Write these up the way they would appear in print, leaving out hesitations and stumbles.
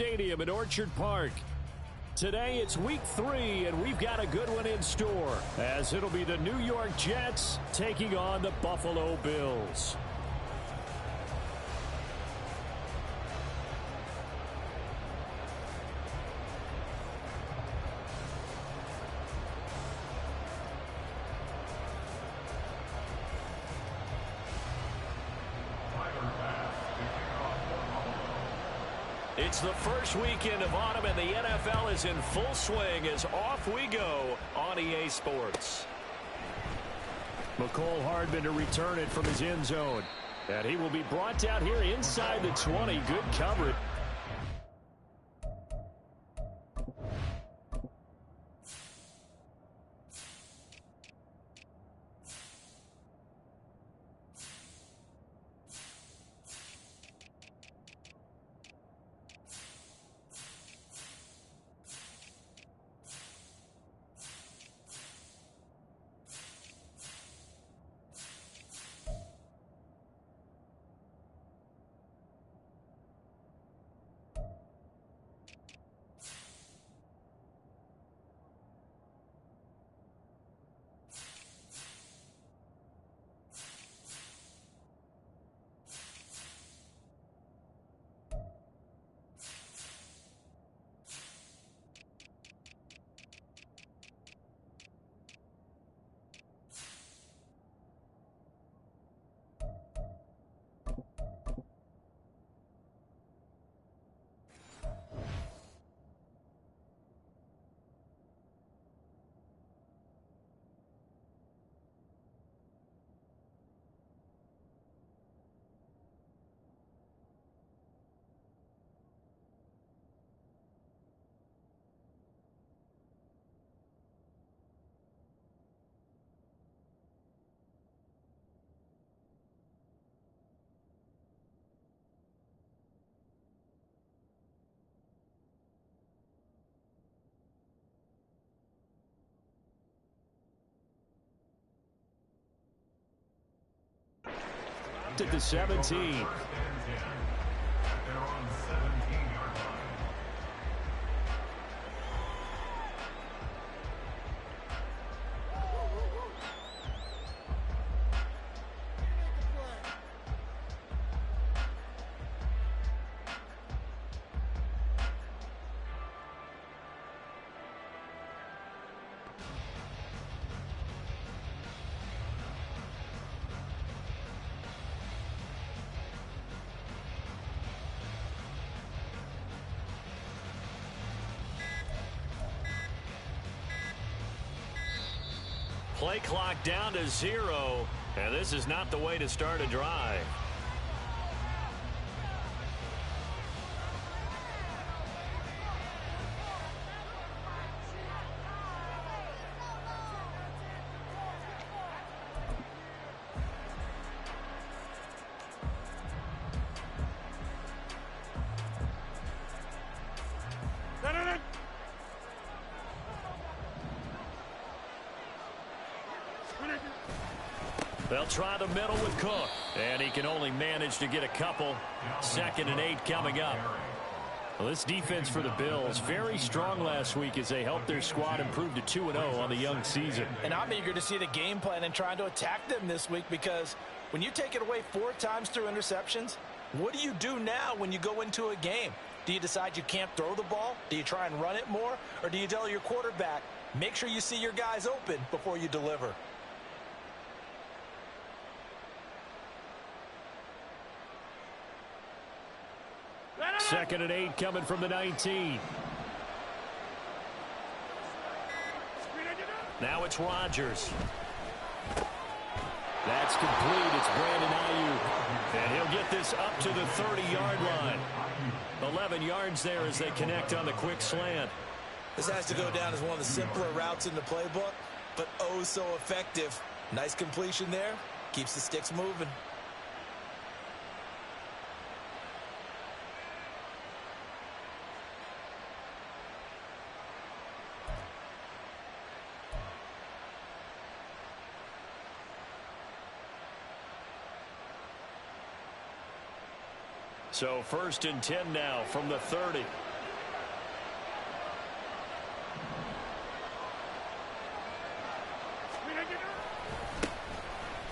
Stadium in Orchard Park. Today it's week 3, and we've got a good one in store, as it'll be the New York Jets taking on the Buffalo Bills. It's the first weekend of autumn, and the NFL is in full swing as off we go on EA Sports. McCole Hardman to return it from his end zone. And he will be brought down here inside the 20. Good coverage. At the 17. Play clock down to 0, and this is not the way to start a drive. They'll try the middle with Cook, and he can only manage to get a couple. 2nd and 8 coming up. Well, this defense for the Bills, very strong last week as they helped their squad improve to 2-0 on the young season. And I'm eager to see the game plan and trying to attack them this week, because when you take it away 4 times through interceptions, what do you do now when you go into a game? Do you decide you can't throw the ball? Do you try and run it more? Or do you tell your quarterback, make sure you see your guys open before you deliver? 2nd and 8 coming from the 19. Now it's Rodgers. That's complete. It's Brandon Ayuk. And he'll get this up to the 30-yard line. 11 yards there as they connect on the quick slant. This has to go down as one of the simpler routes in the playbook, but oh so effective. Nice completion there. Keeps the sticks moving. So 1st and 10 now from the 30.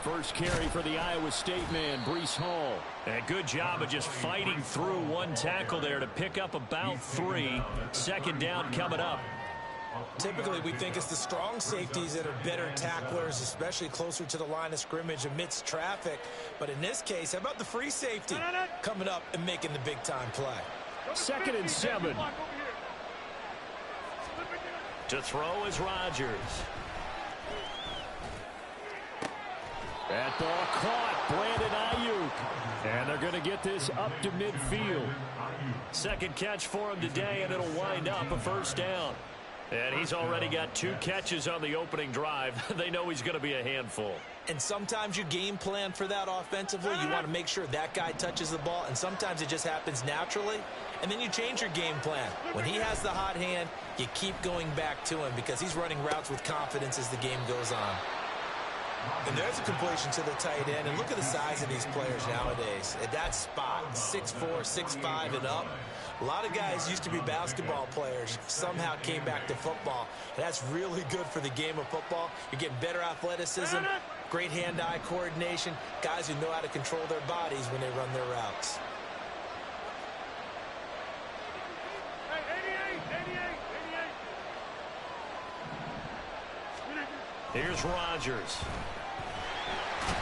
first carry for the Iowa State man, Breece Hall. And good job of just fighting through one tackle there to pick up about 3. Second down coming up. Typically, we think it's the strong safeties that are better tacklers, especially closer to the line of scrimmage amidst traffic. But in this case, how about the free safety coming up and making the big-time play? 2nd and 7. To throw is Rodgers. That ball caught. Brandon Ayuk. And they're going to get this up to midfield. Second catch for him today, and it'll wind up a first down. And he's already got 2 catches on the opening drive. They know he's going to be a handful. And sometimes you game plan for that offensively. You want to make sure that guy touches the ball, and sometimes it just happens naturally. And then you change your game plan. When he has the hot hand, you keep going back to him because he's running routes with confidence as the game goes on. And there's a completion to the tight end. And look at the size of these players nowadays. At that spot, 6'4", 6'5", and up. A lot of guys used to be basketball players, somehow came back to football. And that's really good for the game of football. You're getting better athleticism, great hand-eye coordination, guys who know how to control their bodies when they run their routes. Here's Rodgers.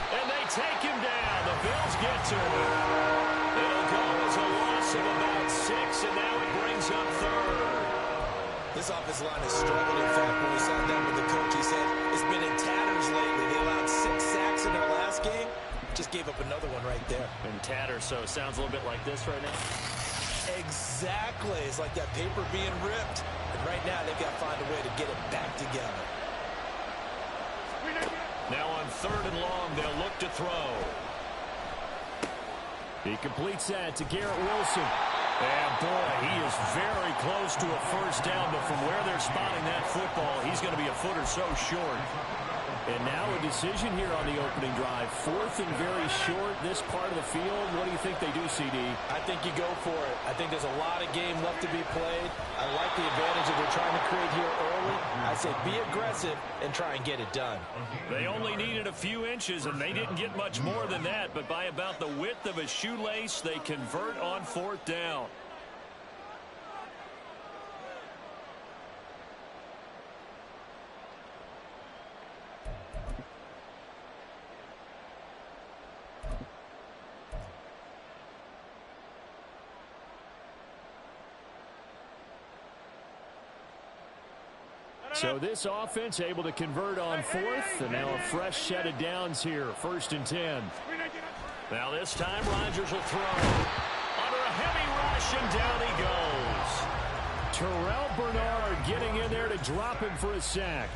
And they take him down. The Bills get to him. It'll go as a loss of about 6, and now it brings up 3rd. This offensive line has struggled. In fact, when we sat down with the coach, he said it's been in tatters lately. They allowed 6 sacks in their last game. Just gave up another one right there. In tatters, so it sounds a little bit like this right now. Exactly. It's like that paper being ripped. And right now, they've got to find a way to get it back together. Now on 3rd and long, they'll look to throw. He completes that to Garrett Wilson. And boy, he is very close to a first down, but from where they're spotting that football, he's going to be a foot or so short. And now a decision here on the opening drive. 4th and very short, this part of the field. What do you think they do, CD? I think you go for it. I think there's a lot of game left to be played. I like the advantage that they're trying to create here early. I say be aggressive and try and get it done. They only needed a few inches, and they didn't get much more than that. But by about the width of a shoelace, they convert on 4th down. So this offense able to convert on 4th, and now a fresh set of downs here, 1st and 10. Now this time Rodgers will throw. Under a heavy rush, and down he goes. Terrell Bernard getting in there to drop him for a sack.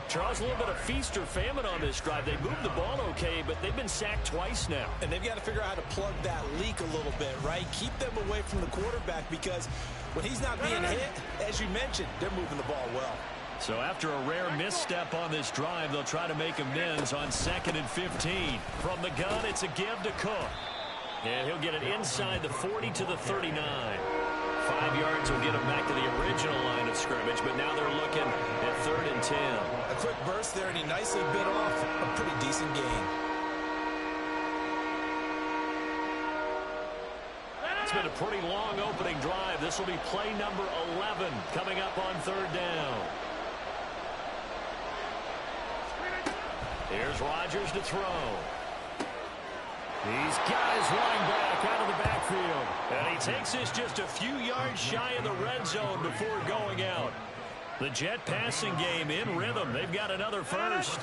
Charles, a little bit of feast or famine on this drive. They moved the ball okay, but they've been sacked twice now. And they've got to figure out how to plug that leak a little bit, right? Keep them away from the quarterback because when he's not being hit, as you mentioned, they're moving the ball well. So after a rare misstep on this drive, they'll try to make amends on 2nd and 15. From the gun, it's a give to Cook. And he'll get it inside the 40 to the 39. 5 yards will get him back to the original line of scrimmage, but now they're looking at 3rd and 10. A quick burst there, and he nicely bit off a pretty decent gain. It's been a pretty long opening drive. This will be play number 11 coming up on 3rd down. Here's Rodgers to throw. He's got his running back out of the backfield. And he takes this just a few yards shy of the red zone before going out. The Jet passing game in rhythm. They've got another first.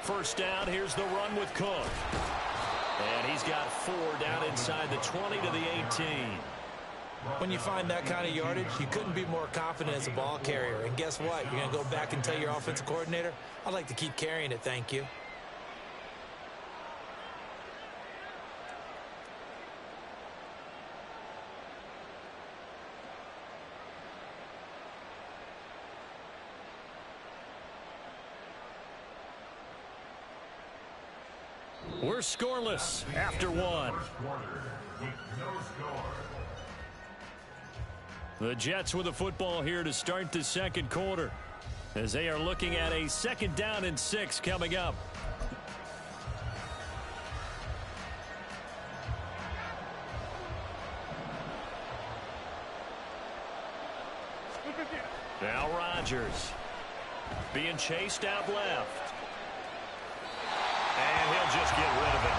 First down, here's the run with Cook. And he's got 4 down inside the 20 to the 18. When you find that kind of yardage, you couldn't be more confident as a ball carrier. And guess what? You're going to go back and tell your offensive coordinator, I'd like to keep carrying it, thank you. We're scoreless after 1. The Jets with the football here to start the second quarter, as they are looking at a 2nd down and 6 coming up. Now Rodgers being chased out left. And he'll just get rid of it.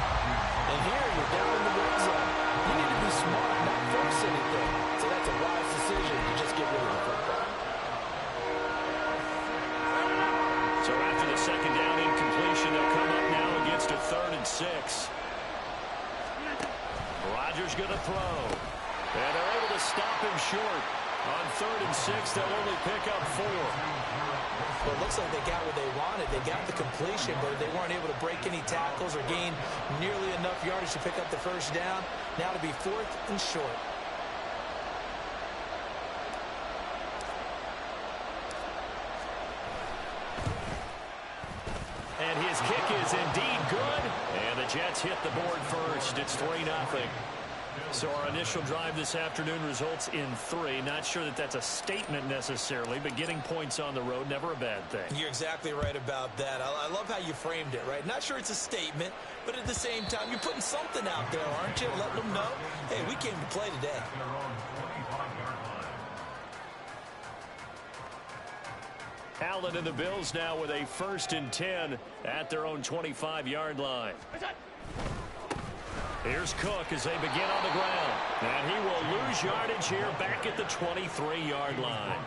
And here you're down in the red zone. You need to be smart, not force anything. So that's a wise decision to just get rid of the football. So after the 2nd down incompletion, they'll come up now against a 3rd and 6. Rodgers going to throw. And they're able to stop him short. On 3rd and 6, they'll only pick up 4. Well, it looks like they got what they wanted. They got the completion, but they weren't able to break any tackles or gain nearly enough yardage to pick up the 1st down. Now to be 4th and short. And his kick is indeed good. And the Jets hit the board first. It's 3-0. So our initial drive this afternoon results in 3. Not sure that that's a statement necessarily, but getting points on the road, never a bad thing. You're exactly right about that. I love how you framed it, right? Not sure it's a statement, but at the same time, you're putting something out there, aren't you? Letting them know, hey, we came to play today. Allen and the Bills now with a 1st and 10 at their own 25-yard line. Here's Cook as they begin on the ground. And he will lose yardage here back at the 23-yard line.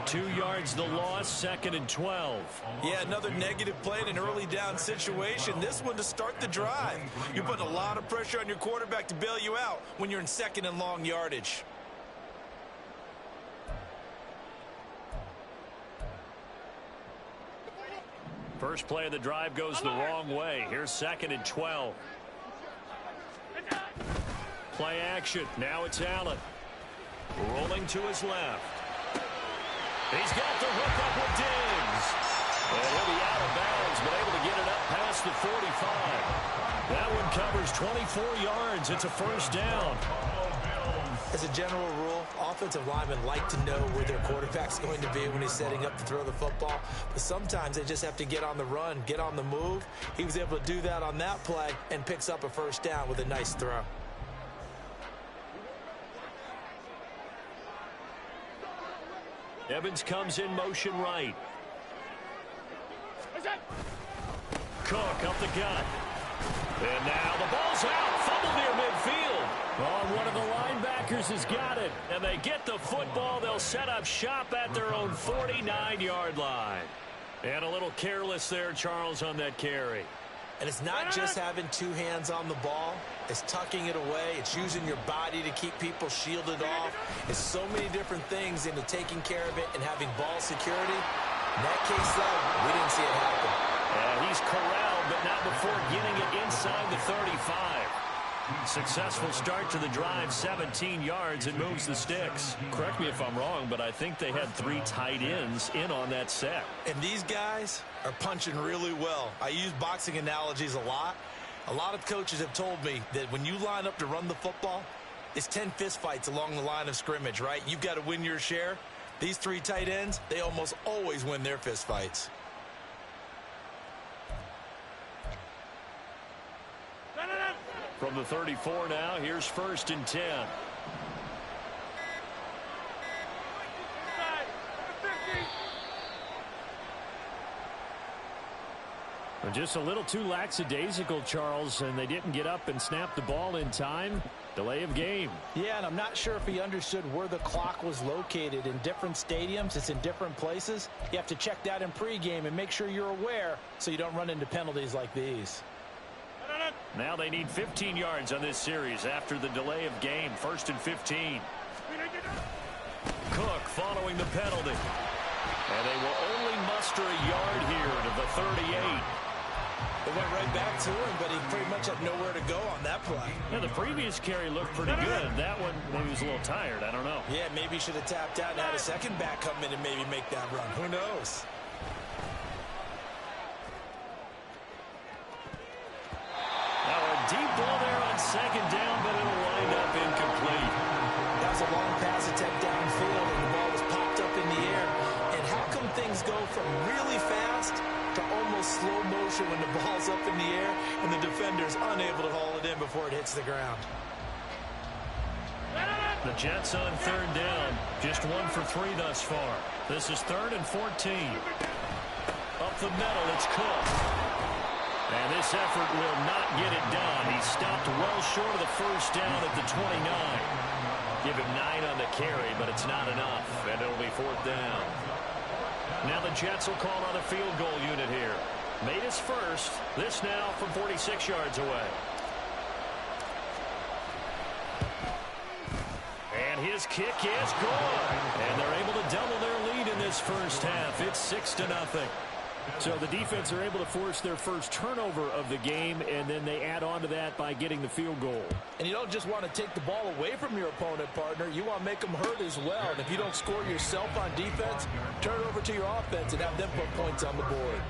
2 yards the loss, 2nd and 12. Yeah, another negative play in an early down situation. This one to start the drive. You're putting a lot of pressure on your quarterback to bail you out when you're in 2nd and long yardage. First play of the drive goes the wrong way. Here's 2nd and 12. Play action. Now it's Allen. Rolling to his left. He's got the hook up with Diggs. And he'll be out of bounds, but able to get it up past the 45. That one covers 24 yards. It's a 1st down. As a general rule, offensive linemen like to know where their quarterback's going to be when he's setting up to throw the football. But sometimes they just have to get on the run, get on the move. He was able to do that on that play and picks up a 1st down with a nice throw. Evans comes in motion right. Cook up the gut. And now the ball's out. Fumble near midfield. Oh, one of the linebackers has got it. And they get the football. They'll set up shop at their own 49-yard line. And a little careless there, Charles, on that carry. And it's not just having 2 hands on the ball. It's tucking it away. It's using your body to keep people shielded off. It's so many different things into taking care of it and having ball security. In that case, though, we didn't see it happen. He's corralled, but not before getting it inside the 35. Successful start to the drive, 17 yards, and moves the sticks. Correct me if I'm wrong, but I think they had 3 tight ends in on that set. And these guys are punching really well. I use boxing analogies a lot. A lot of coaches have told me that when you line up to run the football, it's 10 fistfights along the line of scrimmage, right? You've got to win your share. These 3 tight ends, they almost always win their fistfights. From the 34 now, here's 1st and 10. Just a little too lackadaisical, Charles, and they didn't get up and snap the ball in time. Delay of game. Yeah, and I'm not sure if he understood where the clock was located. In different stadiums, it's in different places. You have to check that in pregame and make sure you're aware so you don't run into penalties like these. Now they need 15 yards on this series after the delay of game. 1st and 15. Cook following the penalty. And they will only muster a yard here to the 38. It went right back to him, but he pretty much had nowhere to go on that play. Yeah, the previous carry looked pretty good. That one, maybe he was a little tired. I don't know. Yeah, maybe he should have tapped out and had a second back come in and maybe make that run. Who knows? Now a deep ball there on second down, but it'll wind up incomplete. That was a long pass attempt downfield, and the ball was popped up in the air. And how come things go from really fast to almost slow motion when the ball's up in the air and the defender's unable to haul it in before it hits the ground? The Jets on third down. Just 1 for 3 thus far. This is 3rd and 14. Up the middle, it's Cook. And this effort will not get it done. He stopped well short of the first down at the 29. Give him 9 on the carry, but it's not enough. And it'll be 4th down. Now the Jets will call on a field goal unit here. Made his first. This now from 46 yards away. And his kick is good. And they're able to double their lead in this first half. It's 6-0. So the defense are able to force their first turnover of the game, and then they add on to that by getting the field goal. And you don't just want to take the ball away from your opponent, partner. You want to make them hurt as well. And if you don't score yourself on defense, turn it over to your offense and have them put points on the board.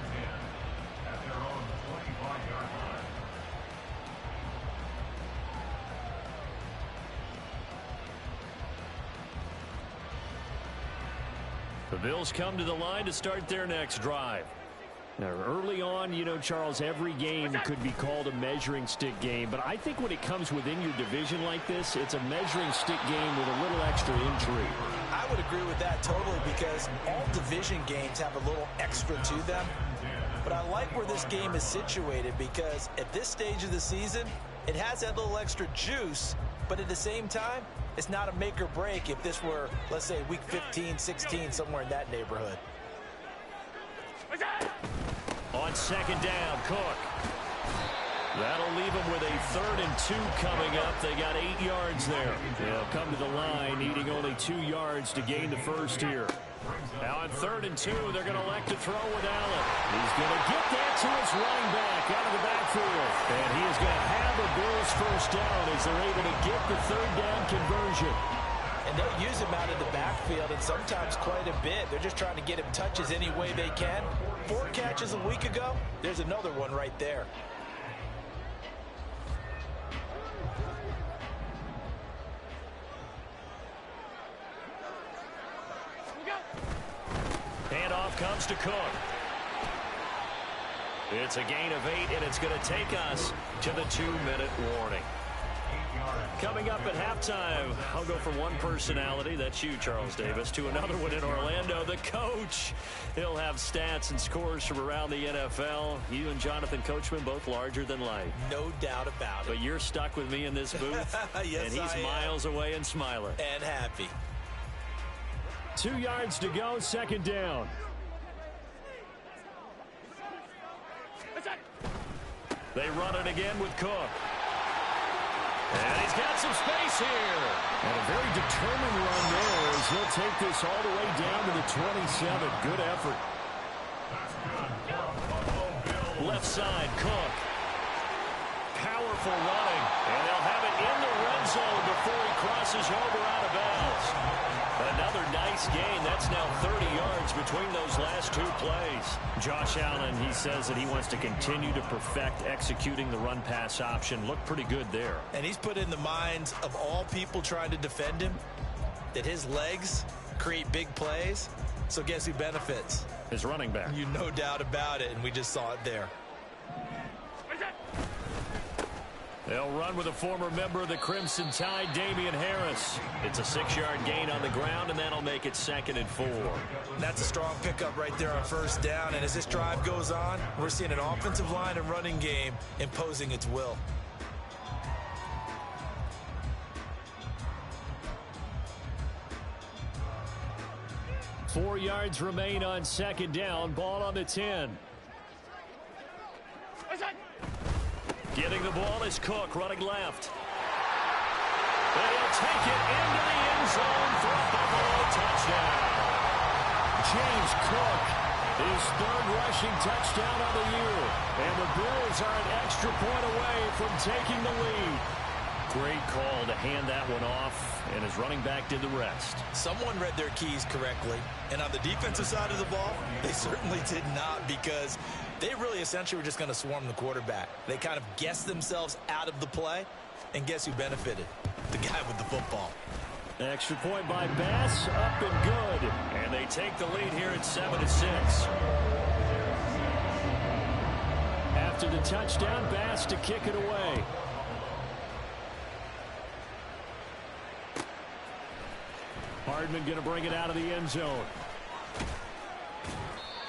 The Bills come to the line to start their next drive. Now, early on, you know, Charles, every game could be called a measuring stick game. But I think when it comes within your division like this, it's a measuring stick game with a little extra intrigue. I would agree with that totally, because all division games have a little extra to them. But I like where this game is situated, because at this stage of the season, it has that little extra juice. But at the same time, it's not a make or break if this were, let's say, week 15, 16, somewhere in that neighborhood. On second down, Cook. That'll leave them with a 3rd and 2 coming up. They got 8 yards there. They'll come to the line needing only 2 yards to gain the first here. Now on 3rd and 2, they're going to elect to throw with Allen. He's going to get that to his running back out of the backfield. And he is going to have a Bills first down as they're able to get the 3rd down conversion. And they'll use him out of the backfield, and sometimes quite a bit. They're just trying to get him touches any way they can. 4 catches a week ago. There's another one right there. Handoff comes to Cook. It's a gain of 8, and it's going to take us to the 2-minute warning. Coming up at halftime, I'll go from one personality, that's you, Charles Davis, to another one in Orlando, the coach. He'll have stats and scores from around the NFL. You and Jonathan Coachman, both larger than life. No doubt about it. But you're stuck with me in this booth, yes, and he's miles away and smiling. And happy. 2 yards to go, second down. They run it again with Cook. And he's got some space here. And a very determined run there as he'll take this all the way down to the 27. Good effort. Left side, Cook. Powerful running. And they'll have it in the red zone before he crosses over out of bounds. Another nice gain. That's now 30 yards between those last 2 plays. Josh Allen, he says that he wants to continue to perfect executing the run-pass option. Looked pretty good there. And he's put in the minds of all people trying to defend him that his legs create big plays. So guess who benefits? His running back. You no doubt about it, and we just saw it there. They'll run with a former member of the Crimson Tide, Damian Harris. It's a 6-yard gain on the ground, and that'll make it 2nd and 4. That's a strong pickup right there on first down. And as this drive goes on, we're seeing an offensive line and running game imposing its will. Four yards remain on second down. Ball on the 10. Getting the ball is Cook, running left. And he'll take it into the end zone for a Buffalo touchdown. James Cook, his 3rd rushing touchdown of the year. And the Bills are an extra point away from taking the lead. Great call to hand that one off, and his running back did the rest. Someone read their keys correctly, and on the defensive side of the ball, they certainly did not, because they really essentially were just going to swarm the quarterback. They kind of guessed themselves out of the play, And guess who benefited? The guy with the football. Extra point by Bass, up and good. And they take the lead here at 7-6. After the touchdown, Bass to kick it away. Hardman going to bring it out of the end zone.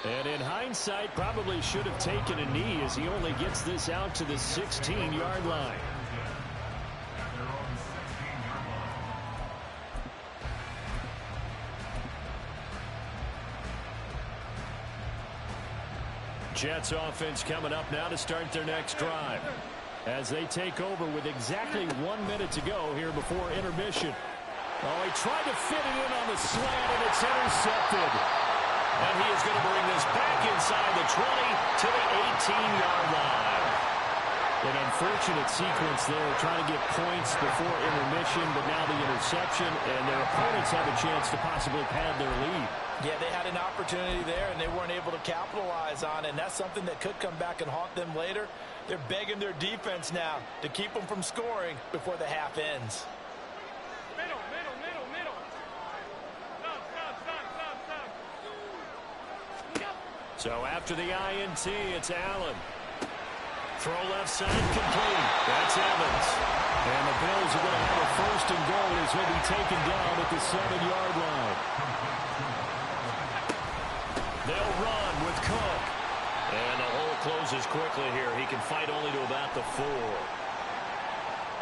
And in hindsight, probably should have taken a knee as he only gets this out to the 16-yard line. Jets offense coming up now to start their next drive as they take over with exactly 1 minute to go here before intermission. Oh, he tried to fit it in on the slant, and it's intercepted. And he is going to bring this back inside the 20 to the 18-yard line. An unfortunate sequence there, trying to get points before intermission, but now the interception, and their opponents have a chance to possibly pad their lead. Yeah, they had an opportunity there, and they weren't able to capitalize on it, and that's something that could come back and haunt them later. They're begging their defense now to keep them from scoring before the half ends. So after the INT, it's Allen. Throw left side, complete. That's Evans. And the Bills are going to have a first and goal as he'll be taken down at the 7-yard line. They'll run with Cook. And the hole closes quickly here. He can fight only to about the 4.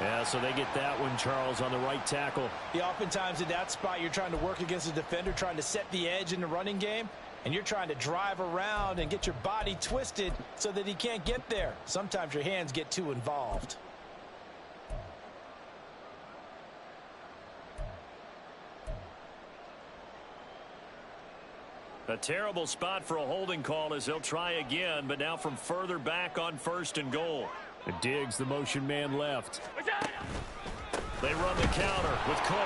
Yeah, so they get that one, Charles, on the right tackle. Yeah, oftentimes in that spot, you're trying to work against a defender, trying to set the edge in the running game, and you're trying to drive around and get your body twisted so that he can't get there. Sometimes your hands get too involved. A terrible spot for a holding call as they'll try again, but now from further back on first and goal. Diggs, the motion man left. They run the counter with Cook.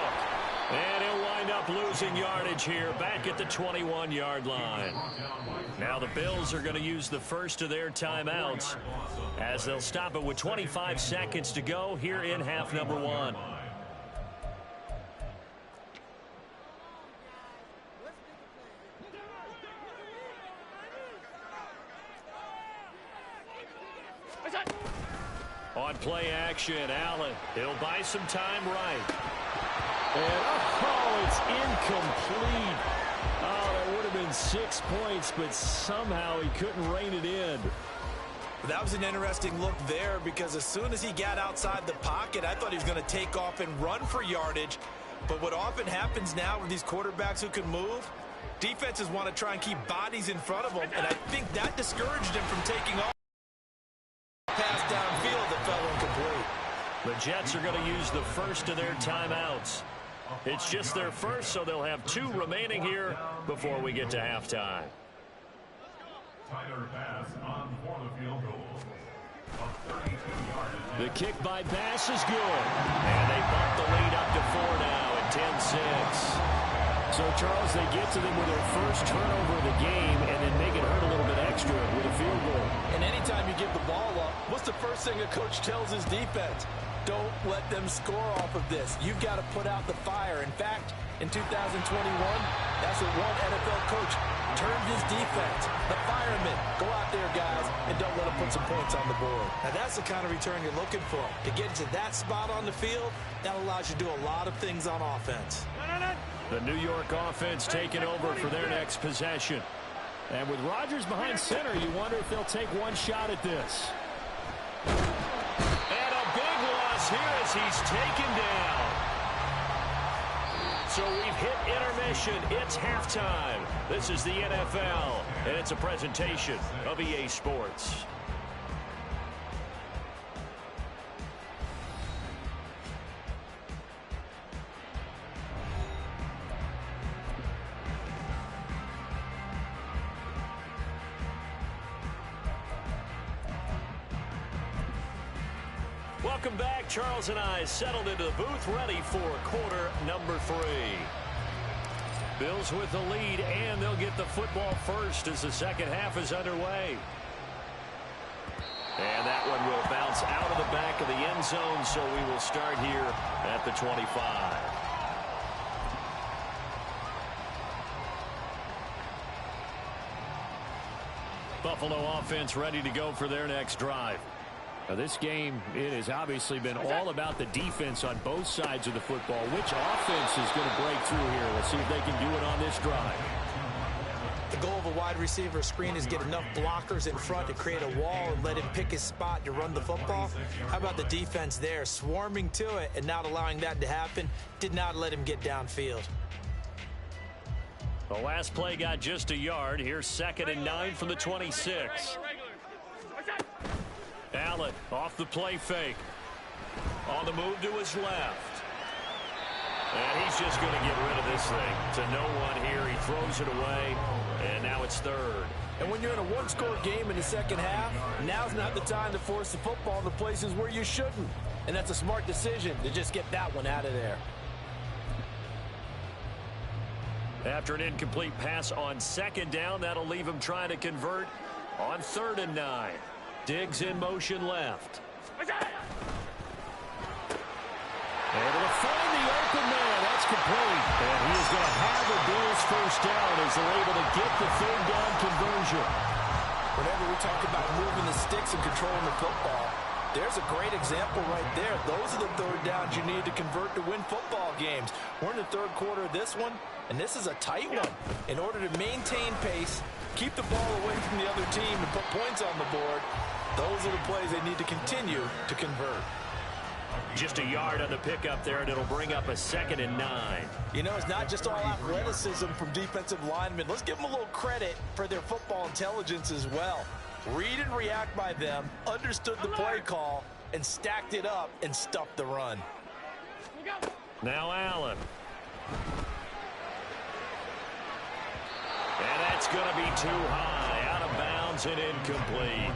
And he'll wind up losing yardage here back at the 21-yard line. Now the Bills are going to use the first of their timeouts as they'll stop it with 25 seconds to go here in half number 1. On play action, Allen. He'll buy some time right. And, oh, it's incomplete. Oh, that would have been 6 points, but somehow he couldn't rein it in. That was an interesting look there because as soon as he got outside the pocket, I thought he was going to take off and run for yardage. But what often happens now with these quarterbacks who can move, defenses want to try and keep bodies in front of them, and I think that discouraged him from taking off. Pass downfield that fell incomplete. The Jets are going to use the first of their timeouts. It's just their first, so they'll have 2 remaining here before we get to halftime. The kick by Bass is good. And they bump the lead up to 4 now at 10-6. So, Charles, they get to them with their first turnover of the game and then make it hurt a little bit extra with a field goal. And anytime you give the ball up, what's the first thing a coach tells his defense? Don't let them score off of this. You've got to put out the fire. In fact, in 2021, that's what one NFL coach turned his defense. The firemen. Go out there, guys, and don't let them put some points on the board. Now, that's the kind of return you're looking for. To get to that spot on the field, that allows you to do a lot of things on offense. The New York offense taking over for their next possession. And with Rodgers behind center, you wonder if they'll take one shot at this. And a big loss here as he's taken down. So we've hit intermission. It's halftime. This is the NFL, and it's a presentation of EA Sports. Welcome back. Charles and I settled into the booth, ready for quarter number 3. Bills with the lead, and they'll get the football first as the second half is underway. And that one will bounce out of the back of the end zone, so we will start here at the 25. Buffalo offense ready to go for their next drive. Now this game, it has obviously been all about the defense on both sides of the football. Which offense is going to break through here? Let's see if they can do it on this drive. The goal of a wide receiver screen is get enough blockers in front to create a wall and let him pick his spot to run the football. How about the defense there, swarming to it and not allowing that to happen? Did not let him get downfield. The last play got just a yard. Here's 2nd and 9 from the 26. Allen off the play fake. On the move to his left. And he's just going to get rid of this thing to no one here. He throws it away, and now it's 3rd. And when you're in a one-score game in the second half, now's not the time to force the football in the places where you shouldn't. And that's a smart decision to just get that one out of there. After an incomplete pass on 2nd down, that'll leave him trying to convert on 3rd and 9. Diggs in motion left. Able to find the open man. That's complete. And he is going to have the Bills first down as they're able to get the 3rd down conversion. Whenever we talk about moving the sticks and controlling the football, there's a great example right there. Those are the 3rd downs you need to convert to win football games. We're in the 3rd quarter of this one, and this is a tight one. In order to maintain pace, keep the ball away from the other team, and put points on the board, those are the plays they need to continue to convert. Just a yard on the pickup there, and it'll bring up a 2nd and 9. You know, it's not just all athleticism from defensive linemen. Let's give them a little credit for their football intelligence as well. Read and react by them, understood the play call, and stacked it up and stuffed the run. Now Allen. And that's going to be too high, out of bounds and incomplete.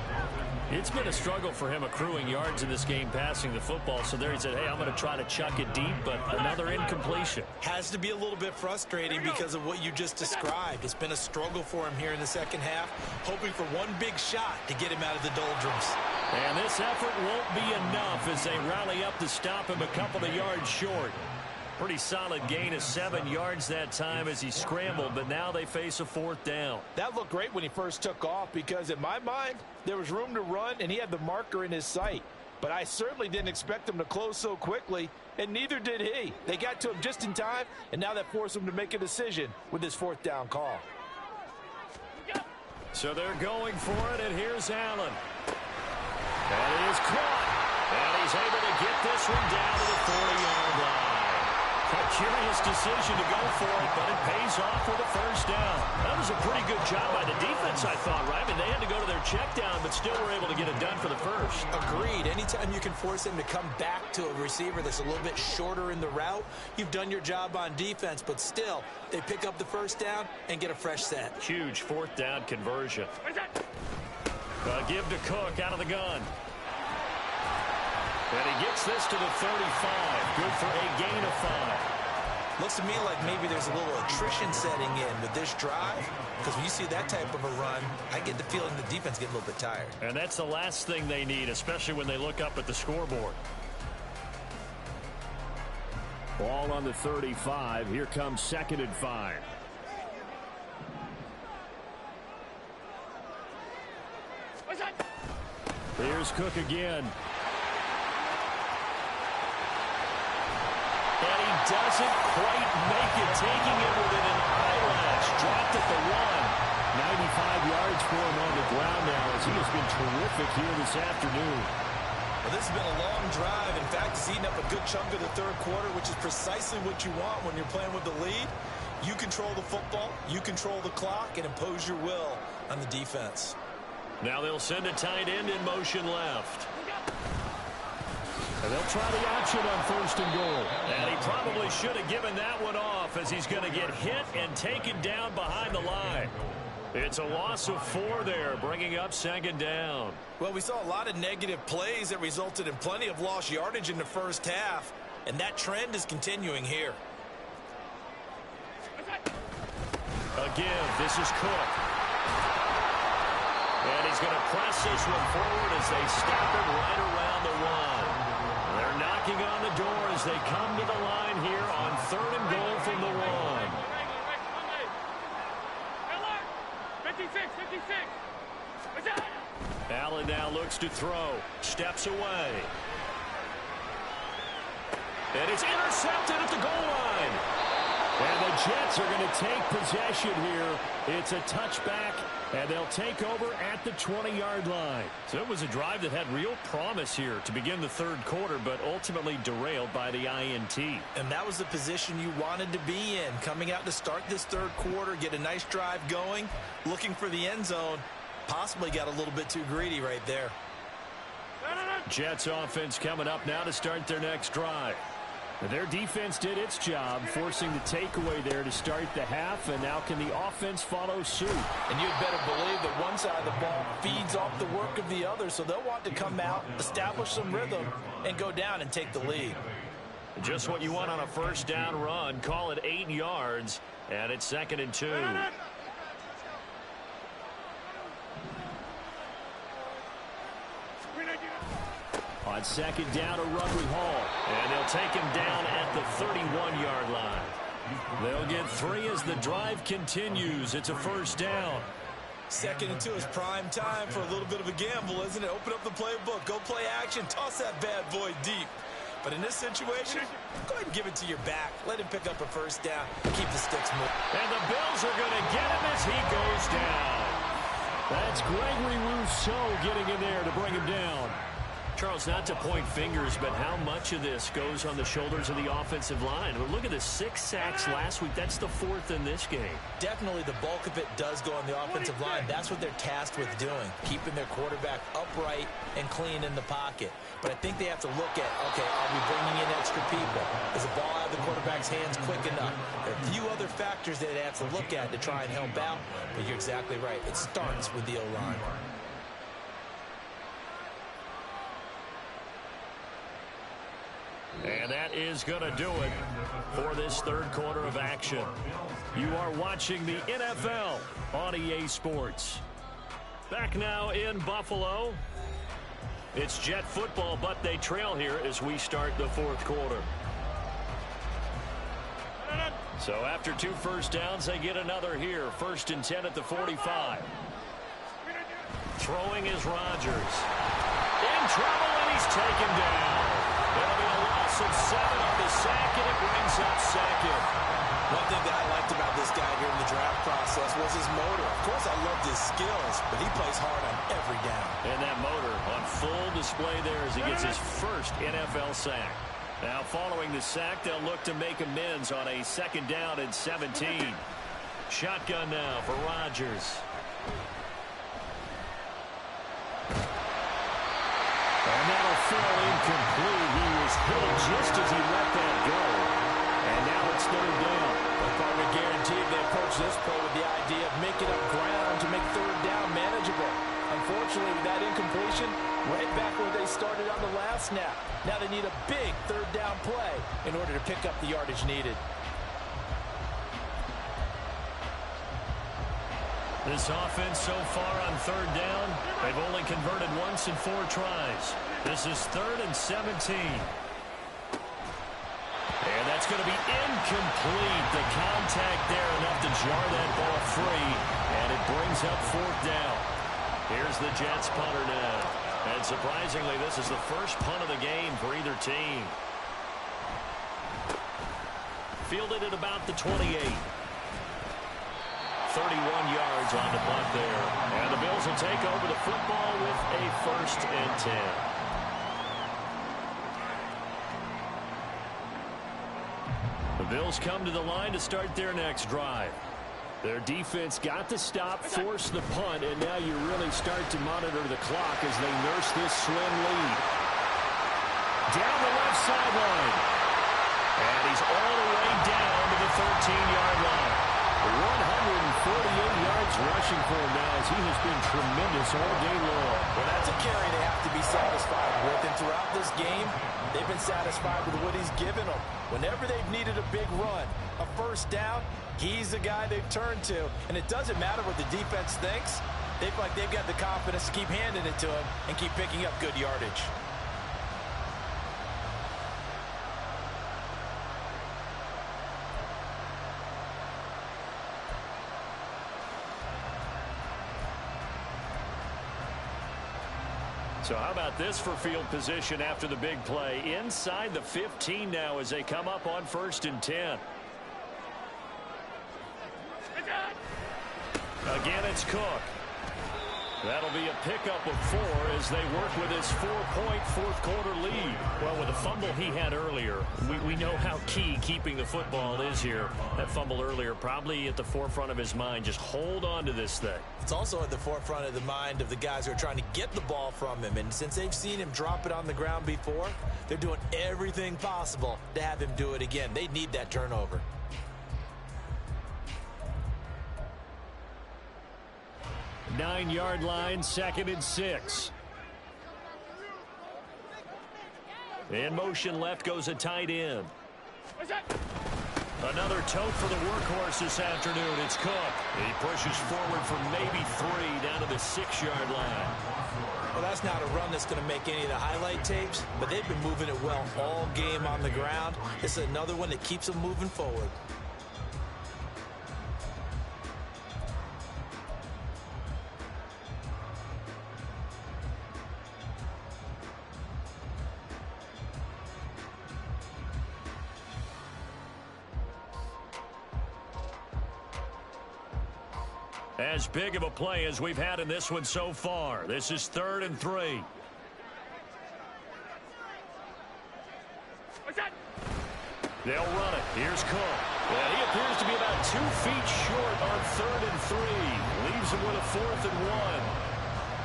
It's been a struggle for him accruing yards in this game passing the football. So there he said, hey, I'm going to try to chuck it deep, but another incompletion. Has to be a little bit frustrating because of what you just described. It's been a struggle for him here in the second half, hoping for one big shot to get him out of the doldrums. And this effort won't be enough as they rally up to stop him a couple of yards short. Pretty solid gain of 7 yards that time as he scrambled, but now they face a 4th down. That looked great when he first took off because in my mind, there was room to run and he had the marker in his sight. But I certainly didn't expect him to close so quickly, and neither did he. They got to him just in time, and now that forced him to make a decision with his 4th down call. So they're going for it, and here's Allen. And he is caught, and he's able to get this one down to the 40-yard line. A curious decision to go for it, but it pays off with a first down. That was a pretty good job by the defense, I thought, right? I mean, they had to go to their check down, but still were able to get it done for the first. Agreed. Anytime you can force them to come back to a receiver that's a little bit shorter in the route, you've done your job on defense, but still, they pick up the first down and get a fresh set. Huge 4th down conversion. Give to Cook out of the gun. And he gets this to the 35. Good for a gain of 5. Looks to me like maybe there's a little attrition setting in with this drive, because when you see that type of a run, I get the feeling the defense gets a little bit tired. And that's the last thing they need, especially when they look up at the scoreboard. Ball on the 35. Here comes 2nd and 5. Here's Cook again. And he doesn't quite make it, taking it within an eyelash. Dropped at the 1. 95 yards for him on the ground now as he has been terrific here this afternoon. Well, this has been a long drive. In fact, he's eaten up a good chunk of the 3rd quarter, which is precisely what you want when you're playing with the lead. You control the football, you control the clock, and impose your will on the defense. Now they'll send a tight end in motion left. And they'll try the option on 1st and goal. And he probably should have given that one off as he's going to get hit and taken down behind the line. It's a loss of 4 there, bringing up 2nd down. Well, we saw a lot of negative plays that resulted in plenty of lost yardage in the first half, and that trend is continuing here. A give. This is Cook. And he's going to press this one forward as they stop it right around the one. They're knocking on the door as they come to the line here on 3rd and goal from the one. 56. Allen now looks to throw. Steps away. And it's intercepted at the goal line. And the Jets are going to take possession here. It's a touchback, and they'll take over at the 20-yard line. So it was a drive that had real promise here to begin the 3rd quarter, but ultimately derailed by the INT. And that was the position you wanted to be in. Coming out to start this 3rd quarter, get a nice drive going, looking for the end zone. Possibly got a little bit too greedy right there. Jets offense coming up now to start their next drive. Their defense did its job, forcing the takeaway there to start the half, and now can the offense follow suit? And you'd better believe that one side of the ball feeds off the work of the other, so they'll want to come out, establish some rhythm, and go down and take the lead. Just what you want on a 1st down run. Call it 8 yards, and it's 2nd and 2. On 2nd down, a run with Hall. And they'll take him down at the 31-yard line. They'll get 3 as the drive continues. It's a 1st down. 2nd and 2 is prime time for a little bit of a gamble, isn't it? Open up the playbook, go play action, toss that bad boy deep. But in this situation, go ahead and give it to your back. Let him pick up a 1st down. Keep the sticks moving. And the Bills are going to get him as he goes down. That's Gregory Rousseau getting in there to bring him down. Charles, not to point fingers, but how much of this goes on the shoulders of the offensive line? Well, look at the 6 sacks last week. That's the 4th in this game. Definitely the bulk of it does go on the offensive line. That's what they're tasked with doing, keeping their quarterback upright and clean in the pocket. But I think they have to look at, okay, are we bringing in extra people? Is the ball out of the quarterback's hands quick enough? There are a few other factors that they have to look at to try and help out, but you're exactly right. It starts with the O-line. And that is going to do it for this 3rd quarter of action. You are watching the NFL on EA Sports. Back now in Buffalo. It's Jet football, but they trail here as we start the 4th quarter. So after 2 1st downs, they get another here. 1st and 10 at the 45. Throwing is Rodgers. In trouble, and he's taken down. That'll be a loss of 7 on the sack, and it brings up 2nd. One thing that I liked about this guy here in the draft process was his motor. Of course, I loved his skills, but he plays hard on every down. And that motor on full display there as he gets his 1st NFL sack. Now, following the sack, they'll look to make amends on a 2nd down and 17. Shotgun now for Rodgers. And that'll fall incomplete. He was hit just as he let that go. And now it's 3rd down. Well, partner guaranteed they approach this play with the idea of making up ground to make 3rd down manageable. Unfortunately, with that incompletion, right back where they started on the last snap. Now they need a big 3rd down play in order to pick up the yardage needed. This offense so far on 3rd down, they've only converted once in 4 tries. This is 3rd and 17. And that's going to be incomplete. The contact there enough to jar that ball free, and it brings up 4th down. Here's the Jets punter now. And surprisingly, this is the first punt of the game for either team. Fielded at about the 28. 31 yards on the punt there. And the Bills will take over the football with a 1st and 10. The Bills come to the line to start their next drive. Their defense got the stop, forced the punt, and now you really start to monitor the clock as they nurse this slim lead. Down the left sideline. And he's all the way down to the 13-yard line. 148 yards rushing for him now as he has been tremendous all day long. Well, that's a carry they have to be satisfied with. And throughout this game, they've been satisfied with what he's given them. Whenever they've needed a big run, a 1st down, he's the guy they've turned to. And it doesn't matter what the defense thinks. They feel like they've got the confidence to keep handing it to him and keep picking up good yardage. So how about this for field position after the big play? Inside the 15 now as they come up on 1st and 10. Again, it's Cook. That'll be a pickup of 4 as they work with his 4-point fourth-quarter lead. Well, with the fumble he had earlier, we know how key keeping the football is here. That fumble earlier probably at the forefront of his mind. Just hold on to this thing. It's also at the forefront of the mind of the guys who are trying to get the ball from him. And since they've seen him drop it on the ground before, they're doing everything possible to have him do it again. They need that turnover. 9-yard line, 2nd and 6. In motion left goes a tight end. Another tote for the workhorse this afternoon. It's Cook. He pushes forward for maybe 3 down to the 6-yard line. Well, that's not a run that's going to make any of the highlight tapes, but they've been moving it well all game on the ground. This is another one that keeps them moving forward. As big of a play as we've had in this one so far. This is 3rd and 3. They'll run it. Here's Cook. And he appears to be about 2 feet short on 3rd and 3. Leaves him with a 4th and 1.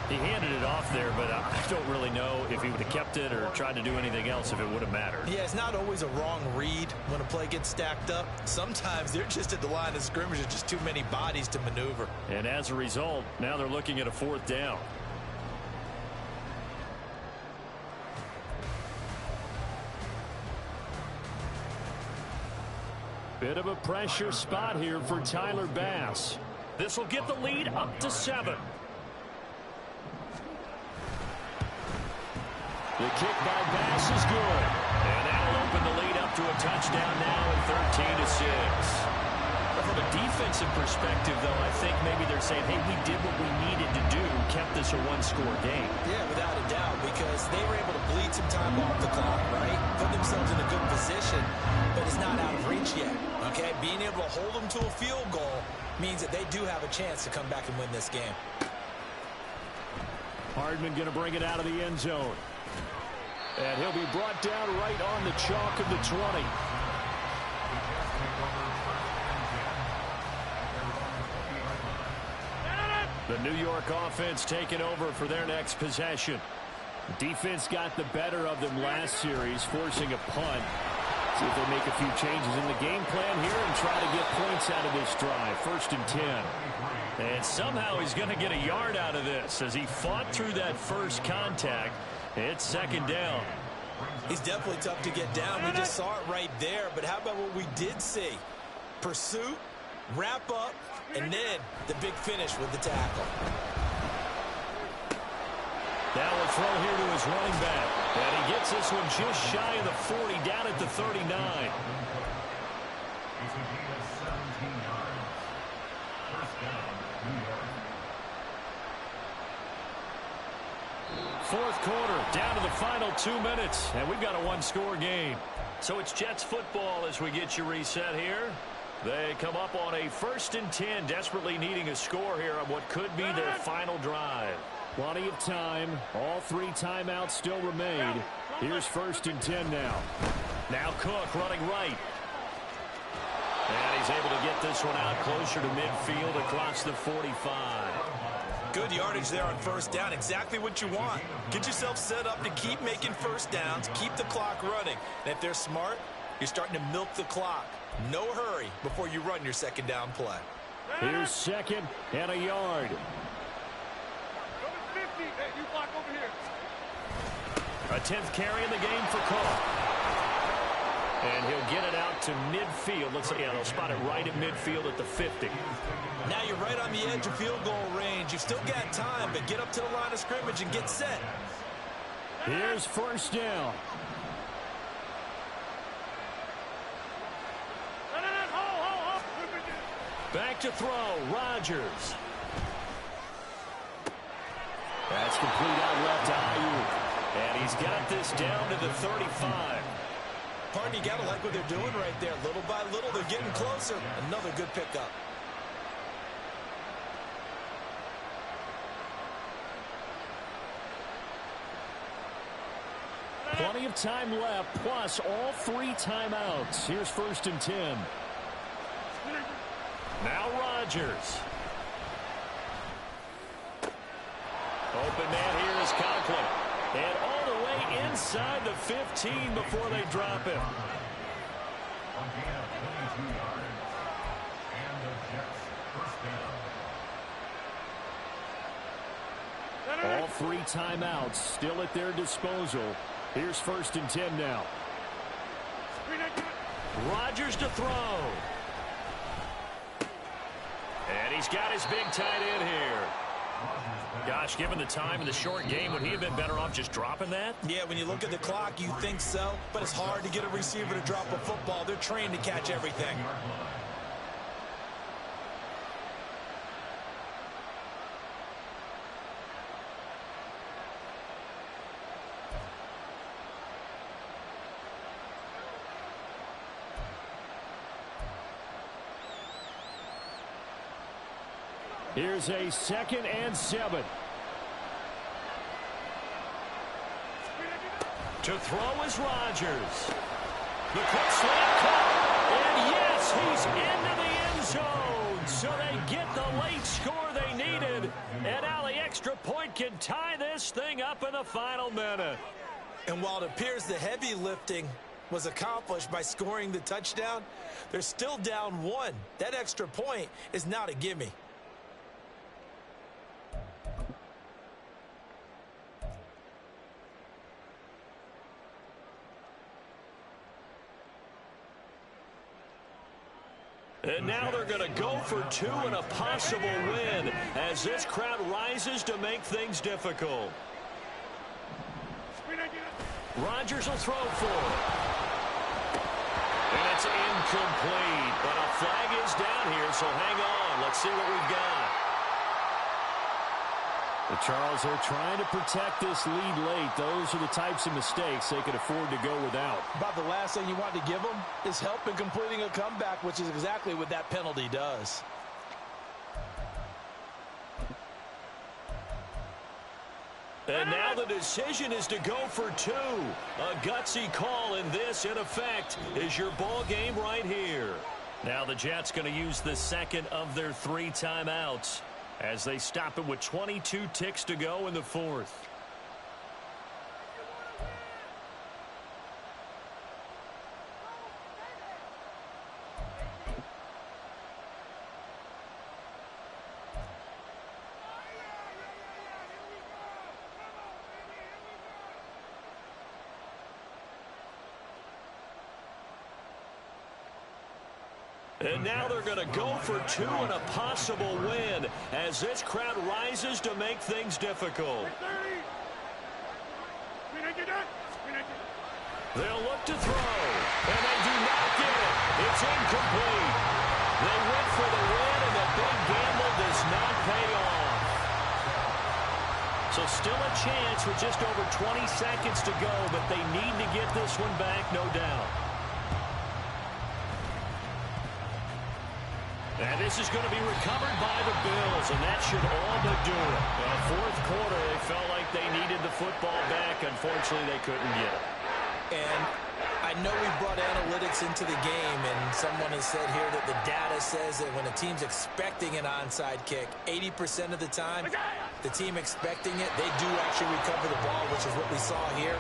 He handed it off there, but I don't really know if he would have kept it or tried to do anything else if it would have mattered. Yeah, it's not always a wrong read when a play gets stacked up. Sometimes they're just at the line of scrimmage. There's just too many bodies to maneuver. And as a result, now they're looking at a 4th down. Bit of a pressure spot here for Tyler Bass. This will get the lead up to 7. The kick by Bass is good. And that'll open the lead up to a touchdown now at 13-6. But from a defensive perspective, though, I think maybe they're saying, hey, we did what we needed to do, kept this a 1-score game. Yeah, without a doubt, because they were able to bleed some time off the clock, right? Put themselves in a good position, but it's not out of reach yet, okay? Being able to hold them to a field goal means that they do have a chance to come back and win this game. Hardman going to bring it out of the end zone. And he'll be brought down right on the chalk of the 20. The New York offense taking over for their next possession. Defense got the better of them last series, forcing a punt. See if they make a few changes in the game plan here and try to get points out of this drive. 1st and 10. And somehow he's going to get a yard out of this as he fought through that first contact. It's 2nd down. He's definitely tough to get down. We just saw it right there. But how about what we did see? Pursuit, wrap up, and then the big finish with the tackle. Now a throw here to his running back. And he gets this one just shy of the 40, down at the 39. Fourth quarter, down to the final 2 minutes, and we've got a 1-score game. So it's Jets football as we get you reset here. They come up on a 1st and 10, desperately needing a score here on what could be their final drive. Plenty of time. All 3 timeouts still remain. Here's 1st and 10 now. Now Cook running right. And he's able to get this one out closer to midfield across the 45. Good yardage there on 1st down. Exactly what you want. Get yourself set up to keep making 1st downs, keep the clock running. And if they're smart, you're starting to milk the clock. No hurry before you run your 2nd down play. Here's 2nd and a yard. A 10th carry in the game for Cook. And he'll get it out to midfield. Let's see, yeah, they'll spot it right at midfield at the 50. Now you're right on the edge of field goal range. You've still got time, but get up to the line of scrimmage and get set. Here's first down. Back to throw, Rodgers. That's complete out left to Ayuk. And he's got this down to the 35. Pardon, you got to like what they're doing right there. Little by little, they're getting closer. Another good pickup. Plenty of time left, plus all 3 timeouts. Here's first and 10. Now Rodgers. Open man here is Conklin. And all the way inside the 15 before they drop him. All 3 timeouts still at their disposal. Here's first and 10 now. Rodgers to throw. And he's got his big tight end here. Gosh, given the time in the short game, would he have been better off just dropping that? Yeah, when you look at the clock, you think so. But it's hard to get a receiver to drop a football. They're trained to catch everything. Here's a 2nd and 7. To throw is Rodgers. The quick slant caught. And yes, he's into the end zone. So they get the late score they needed. And now the extra point can tie this thing up in the final minute. And while it appears the heavy lifting was accomplished by scoring the touchdown, they're still down 1. That extra point is not a gimme. And now they're going to go for 2 and a possible win as this crowd rises to make things difficult. Rodgers will throw for it. And it's incomplete. But a flag is down here, so hang on. Let's see what we've got. The Charles are trying to protect this lead late. Those are the types of mistakes they could afford to go without. About the last thing you want to give them is help in completing a comeback, which is exactly what that penalty does. And now the decision is to go for 2. A gutsy call, and this, in effect, is your ball game right here. Now the Jets going to use the 2nd of their 3 timeouts as they stop it with 22 ticks to go in the 4th. And now they're going to go for 2 and a possible win as this crowd rises to make things difficult. They'll look to throw, and they do not get it. It's incomplete. They went for the win, and the big gamble does not pay off. So still a chance with just over 20 seconds to go, but they need to get this one back, no doubt. And this is going to be recovered by the Bills, and that should all but do it. Well, 4th quarter, they felt like they needed the football back. Unfortunately, they couldn't get it. And I know we brought analytics into the game, and someone has said here that the data says that when a team's expecting an onside kick, 80% of the time, the team expecting it, they do actually recover the ball, which is what we saw here.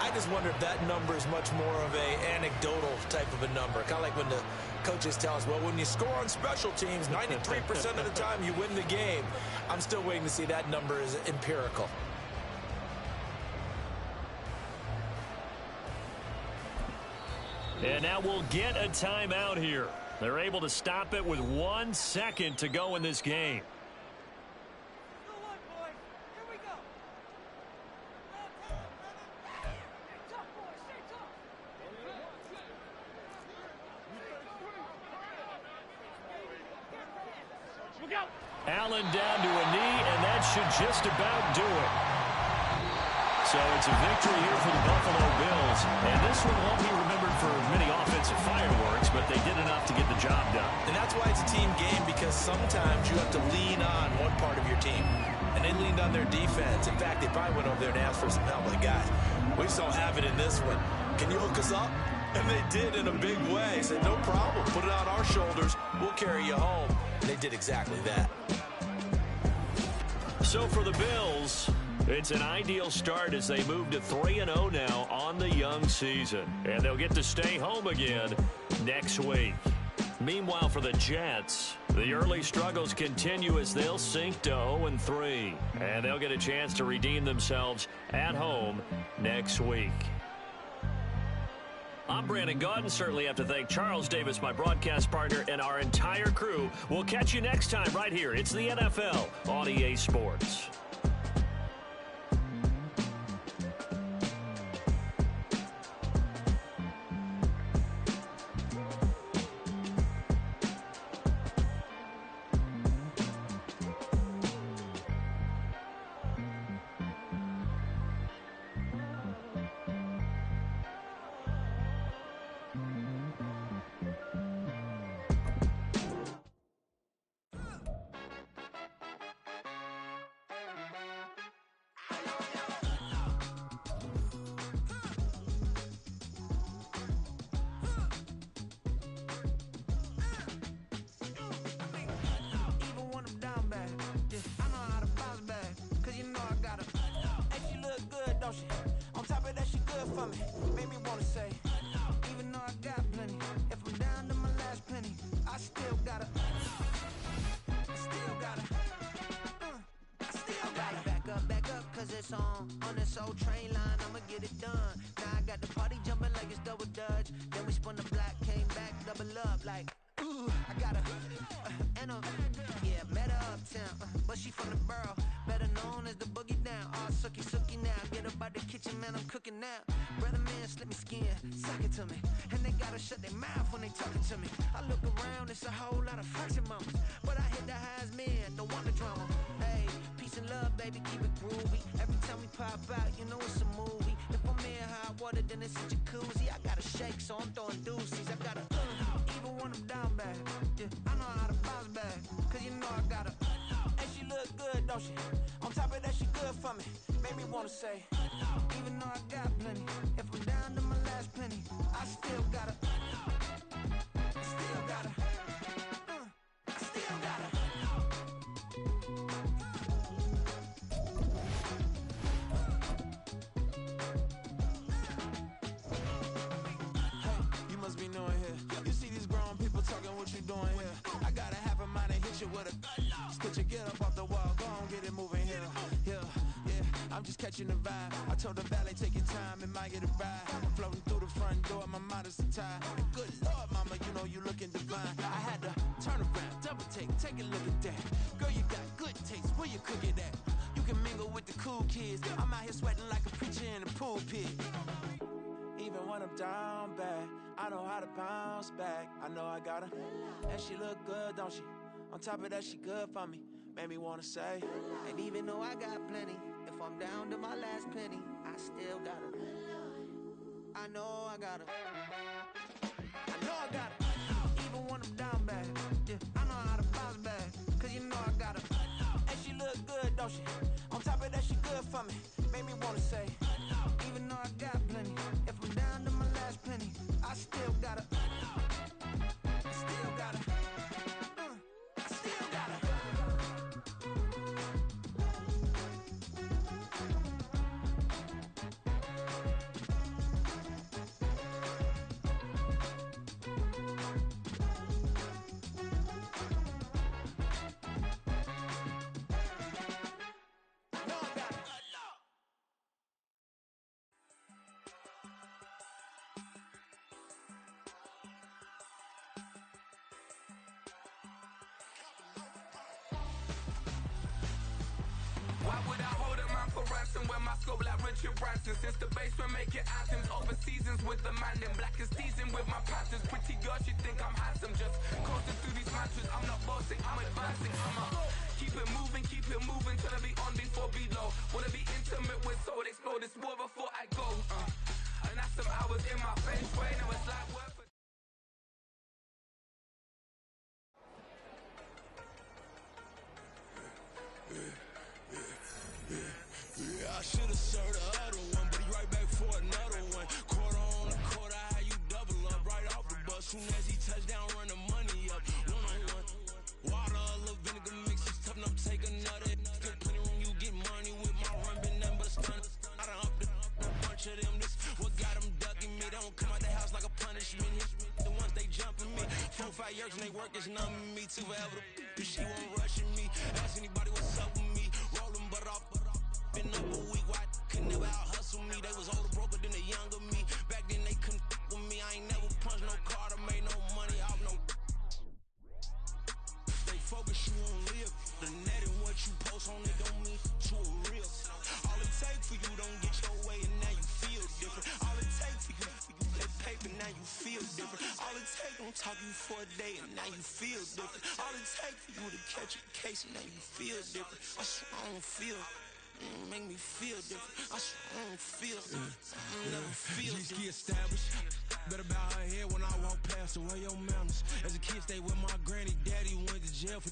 I just wonder if that number is much more of a anecdotal type of a number. Kind of like when the coaches tell us, well, when you score on special teams, 93% of the time you win the game. I'm still waiting to see that number is empirical. And now we'll get a timeout here. They're able to stop it with 1 second to go in this game. Allen down to a knee, and that should just about do it. So it's a victory here for the Buffalo Bills. And this one won't be remembered for many offensive fireworks, but they did enough to get the job done. And that's why it's a team game, because sometimes you have to lean on one part of your team. And they leaned on their defense. In fact, they probably went over there and asked for some help. Like, guys, we just don't have it in this one. Can you hook us up? And they did in a big way. Said, no problem. Put it on our shoulders. We'll carry you home. And they did exactly that. So for the Bills, it's an ideal start as they move to 3-0 now on the young season. And they'll get to stay home again next week. Meanwhile, for the Jets, the early struggles continue as they'll sink to 0-3. And they'll get a chance to redeem themselves at home next week. I'm Brandon Gaudin. Certainly have to thank Charles Davis, my broadcast partner, and our entire crew. We'll catch you next time right here. It's the NFL on EA Sports. On this old train line, I'ma get it done. Now I got the party jumping like it's double dutch. Then we spun the block, came back, double up like, ooh, I got a, yeah, met her uptown, but she from the borough, better known as the boogie down. All sucky now, get up out the kitchen, man, I'm cooking now. Brother man, slip me skin, suck it to me, and they gotta shut their mouth when they talking to me. I look around, it's a whole lot of fraction mamas, but I hit the highs, man, don't want the drama. Hey, peace and love, baby, keep it groovy. Every time we pop out, you know it's a movie. If I'm in hot water, then it's a jacuzzi. I gotta shake, so I'm throwing deuces. I gotta, even when I'm down bad, yeah, I know how to bounce back, cause you know I gotta, and she look good, don't she? On top of that, she good for me. Made me wanna say, even though I got plenty, if I'm down to my last penny, I still gotta, I still gotta. I'm just catching the vibe. I told the valet, take your time, it might get a ride. Floating through the front door, my mind is a tie. And good Lord, mama, you know you looking divine. I had to turn around, double take a look at that. Girl, you got good taste, where you cook it at? You can mingle with the cool kids. I'm out here sweating like a preacher in a pulpit. Even when I'm down bad, I know how to bounce back. I know I got her, and she look good, don't she? On top of that, she good for me. Made me wanna say, and even though I got plenty, if I'm down to my last penny, I still gotta. I know I gotta. I know I gotta. Even when I'm down bad, yeah, I know how to bounce back, cause you know I gotta. And she look good, don't she? On top of that, she good for me. Made me wanna say, even though I got plenty, if I'm down to my last penny, I still gotta. I still gotta. I still gotta. Why would I hold a man for ransom when my scope like Richard Branson? Since the basement making anthems, over seasons with the man, then black is seasoned with my patterns. Pretty girl, she think I'm handsome, just coasting through these mantras. I'm not bossing, I'm advancing, keep it moving till I be on before below. Wanna be intimate with soul, explore this war before I go. And that's some hours in my feng shui, now it's like work for... Yeah, I should've served the other one, but he right back for another one. Quarter on a quarter, how you double up right off the bus. Soon as he touch down, run the money up. One-on-one. Water, a little vinegar mix, it's tough enough, take another. Get plenty room, you get money with my run, been nothing but a stun. I done up a bunch of them, this what got them ducking me. They don't come out the house like a punishment. The ones they jumping me. 4-5 years and they work is numbing me. Too forever the she won't rushing me. Ask anybody what's up with me. Rolling but off. Been up a week, why could never out hustle me? They was older, broker than the younger me. Back then they couldn't with me. I ain't never punched no card or made no money off no. Stay focused, you won't live. The net and what you post on it don't mean to a real. All it take for you don't get your way and now you feel different. All it take for you that paper, now you feel different. All it take don't talk you for a day and now you feel different. All it take for you to catch a case and now you feel different. I swear I don't feel. Make me feel different. I swear I don't feel. Never feel different. Established. Better bow her head when I walk past her. Where your manners? As a kid, stayed with my granny. Daddy went to jail for.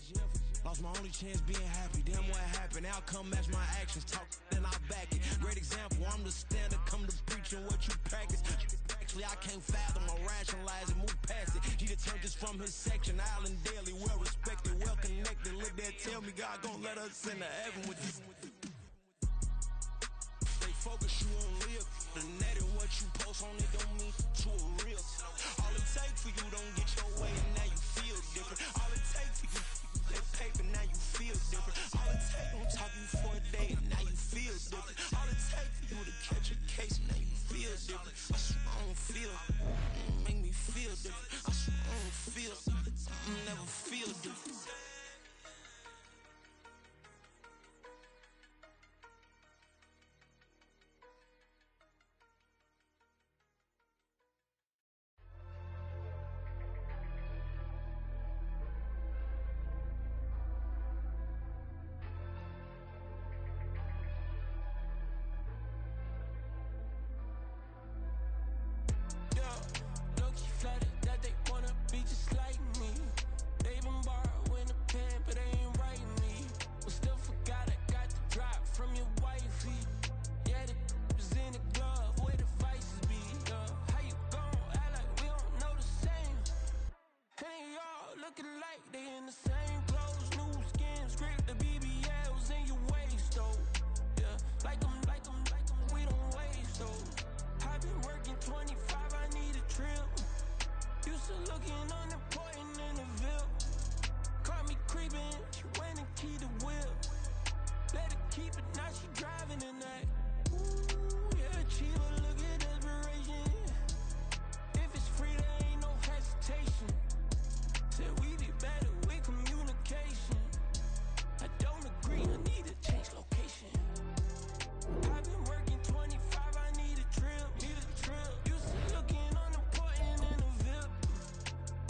Lost my only chance being happy. Damn, what happened? Outcome match my actions. Talk, then I back it. Great example. I'm the standard. Come to preaching what you practice. Actually, I can't fathom or rationalize it. Move past it. He determined this from his section. Island Daily, well respected, well connected. Look there, tell me God gon' let us into heaven with this. Focus, you won't live. The net and what you post on it don't mean to a real. All it take for you don't get your way and now you feel different. All it take for you that paper, now you feel different. All it take don't talk you for a day and now you feel different. All it take for you to catch a case and now you feel different. I swear I don't feel. Make me feel different. I swear I don't feel. Never feel different. Flattered that they wanna be just like me. They been borrowing a pen, but they ain't writing me. But still forgot I got the drop from your wifey. Yeah, the was in the glove, where the vices be. How you gon' act like we don't know the same? And they all looking like they in the same clothes, new skin, script, the BBLs in your waist, though. Yeah, like them, we don't waste, though. I've been working 25, I need a trip. Used to looking unimportant in the Ville. Caught me creeping, she went and keyed the wheel. Let her keep it, now she driving tonight. Ooh, yeah, achiever, look at desperation. If it's free, there ain't no hesitation. Said we be better with communication. I don't agree, I need to change location. I've been working 25, I need a trip. Used to looking unimportant in the Ville.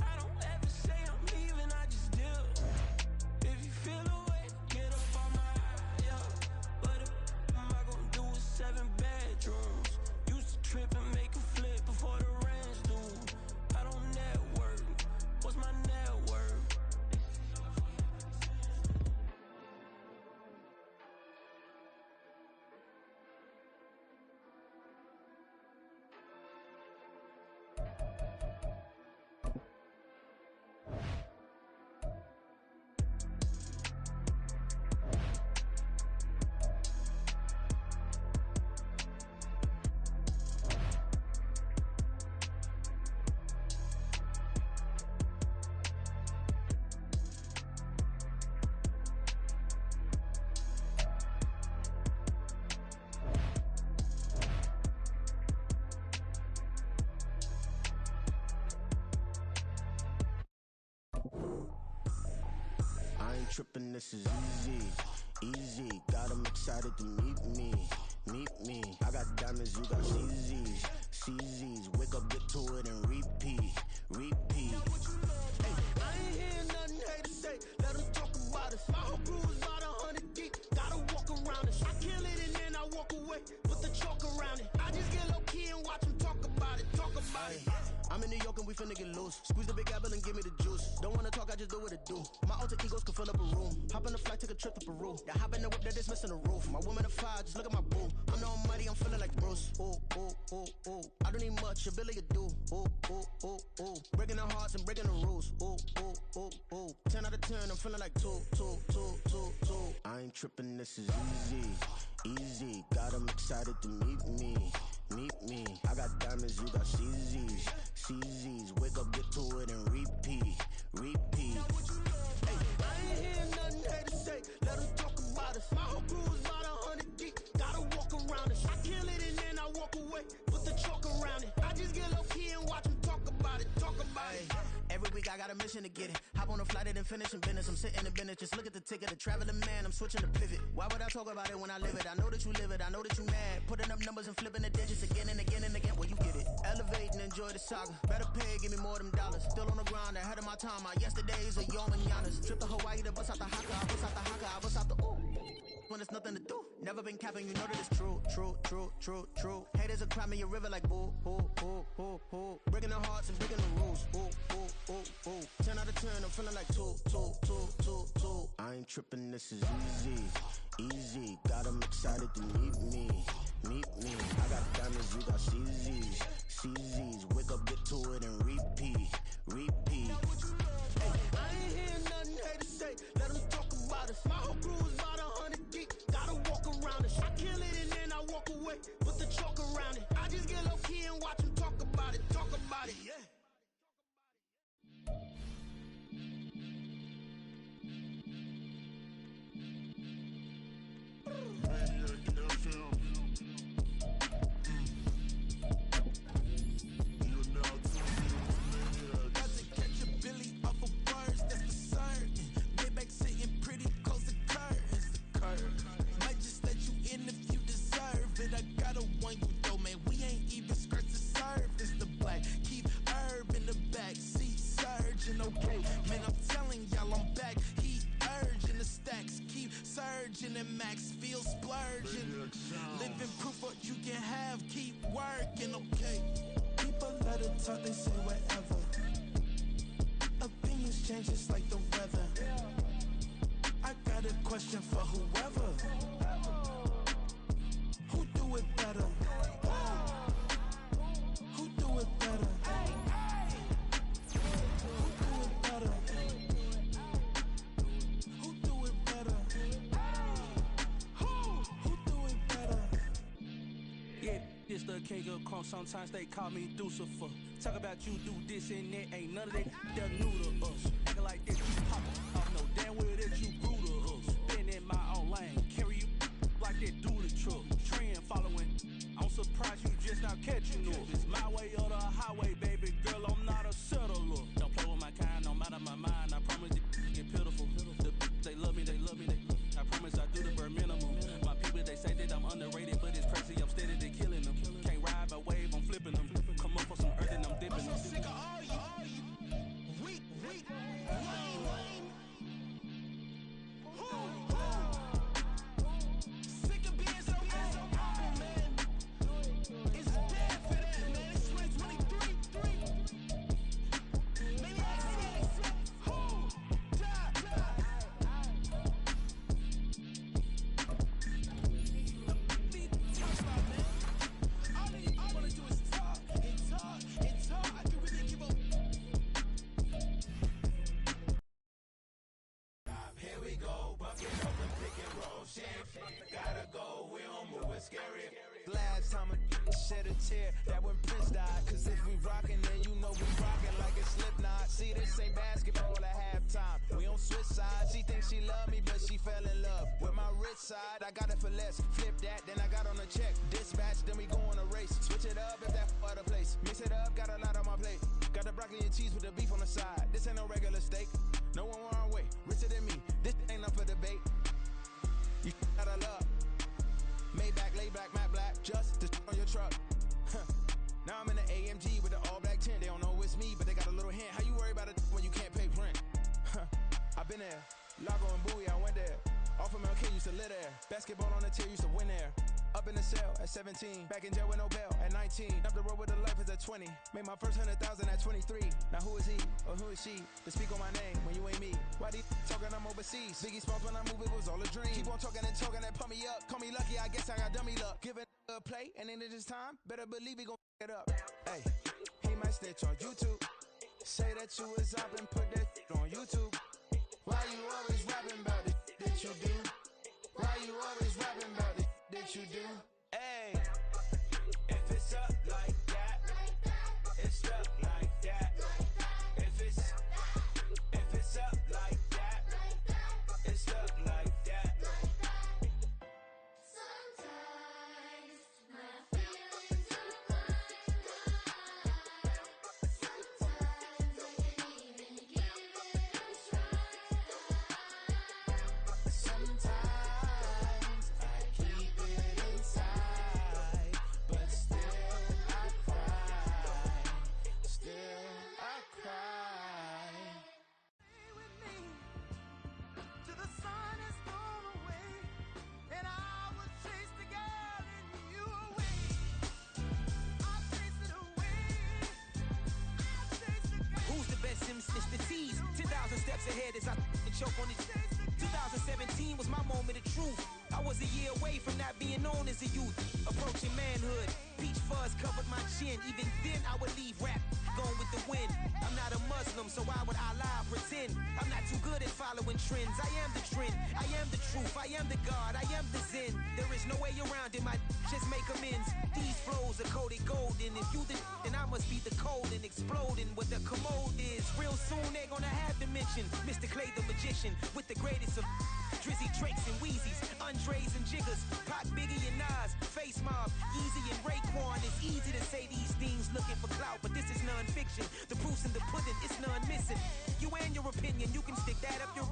I don't ever say I'm leaving, I just deal. If you feel away, get up on my yeah. But am I gonna do with 7 bedrooms? Used to trip and make a flip before the rent's due. I don't network. What's my net worth? Trippin', this is easy, easy. Got got them excited to meet me. I got diamonds, you got CZs. Wake up, get to it, and repeat. Hey, I ain't hear nothing haters say. Let them talk about us. My whole crew is about 100 deep. Gotta walk around us. I kill it and then I walk away. Put the chalk around it. I just get low key and watch them talk about it. I'm in New York and we finna get loose. Squeeze the big apple and give me the juice. Don't wanna talk, I just do what it do. My alter egos can fill up a room. Hop on the flight, take a trip to Peru. Now hop in the whip that is missing the roof. My woman a fire, just look at my boo. I'm the almighty, I'm feeling like Bruce. Ooh. I don't need much, ability to do. Ooh. Breaking the hearts and breaking the rules. Ooh. 10 out of 10, I'm feeling like two. I ain't tripping, this is easy. Got them excited to meet me. I got diamonds, you got CZs. Wake up, get to it, and repeat. Hey, I ain't hear nothing haters say. Let them talk about us. My whole crew is about 100 deep. Gotta walk around us. I kill it and then I walk away. Put the chalk around it. I just get low key and watch them talk about it. Every week I got a mission to get it. Hop on a flight and then finish in business. I'm sitting in business, just look at the ticket. A traveling man, I'm switching to pivot. Why would I talk about it when I live it? I know that you live it, I know that you mad. Putting up numbers and flipping the digits again and again. Well, you get it. Elevate and enjoy the saga. Better pay, give me more of them dollars. Still on the grind, ahead of my time. My yesterdays are your mananas. Trip to Hawaii to bust out the haka. I bust out the ooh. When there's nothing to do. Never been capping, you know that it's true. Haters are climbing your river like boo. Breaking their hearts and breaking the rules. Ooh. 10 out of 10, I'm feeling like two. I ain't tripping, this is easy. Got them excited to meet me. I got diamonds, you got CZs. Wake up, get to it, and repeat. Hey, I ain't hear nothing haters say. Let them talk about us. My whole crew is about 100 deep. Gotta walk around us. I kill it and then I walk away. Put the chalk around it. I just get low key and watch them talk about it. Yeah. Okay, man, I'm telling y'all I'm back. Heat urging the stacks, keep surging and max feel splurging. Living proof what you can have, keep working, okay. People let it talk, they say whatever. Opinions change just like the weather. I got a question for whoever. Who do it better? Who do it better? This the king of crunk, sometimes they call me Lucifer. Talk about you do this and that, ain't none of that, they're new to us. Acting like that you pop off, no damn well that you grew to us. Been in my own lane, carry you like that do the truck. Trend following, I'm surprised you just not catching up. It's my way or the highway, baby girl, I'm not a settler. Don't play with my kind, no matter my mind, I promise it get pitiful. They love me. I promise I do the bare minimum. My people, they say that I'm underrated, but it's crazy, I'm steady, they killing them. Can't ride my wave, I'm flipping them. Come up for some earth and I'm dipping them. I'm so sick of all you. Weak, lame. Sick of being so humble, man. It's bad for that, man. It's 2023. Maybe I see it. Last time a shed a tear, that when Prince died. Cause if we rockin', then you know we rockin' like it's Slipknot. See, this ain't basketball at halftime. We on switch sides. She thinks she love me, but she fell in love with my rich side. I got it for less. Flip that, then I got on a check. Dispatch, then we go on a race. Switch it up if that other place. Mix it up, got a lot on my plate. Got the broccoli and cheese with the beef on the side. This ain't no regular steak. No one wrong way. Richer than me. This ain't up for debate. You gotta love. Maybach, matte black, just the on your truck. Now I'm in the AMG with the all black tint. They don't know it's me, but they got a little hint. How you worry about it when you can't pay rent? I've been there. Lago and Bowie, I went there. Off of MLK, used to live there. Basketball on the tier, used to win there. Up in the cell at 17. Back in jail with no bail at 19. Up the road with the life is at 20. Made my first 100,000 at 23. Now who is he or who is she to speak on my name when you ain't me? Why these talking I'm overseas? Biggie Smalls when I move, it was all a dream. Keep on talking and talking and pump me up. Call me lucky, I guess I got dummy luck. Give it a play and then it is time. Better believe he gon' it up. Hey, he might snitch on YouTube. Say that you was up and put that on YouTube. Why you always rapping about it that you do? Why you always rapping about it that you do? Hey, if it's up like that, it's stuck like that. If it's up like that, it's stuck like that. Sometimes my feelings are blind. Sometimes I can't even give it a try. Sometimes I keep it inside, but still I cry. Still I cry. Stay with me till the sun is gone away, and I will chase the girl in you away. I'll chase it away. I'll chase the girl. Who's the best Sims? It's the T's. 10,000 steps ahead as I choke on these. 2017 was my moment of truth. I was a year away from not being known as a youth. Approaching manhood. Peach fuzz covered my chin. Even then I would leave rap going with the wind. I'm not a Muslim, so why would I lie or pretend? I'm not too good at following trends. I am the trend. I am the truth. I am the God. I am the Zen. There is no way around it. My just make amends. These flows are coated golden. If you the then I must be the cold and exploding. What the commode is. Real soon they're gonna have to mention Mr. Clay the magician with the greatest of Drizzy, Drakes, and Wheezies, Andres and Jiggers, Pac, Biggie, and Nas, Face Mob, Yeezy, and Raekwon. It's easy to say these things looking for clout, but this is non-fiction. The proof's in the pudding, it's none missing. You and your opinion, you can stick that up your...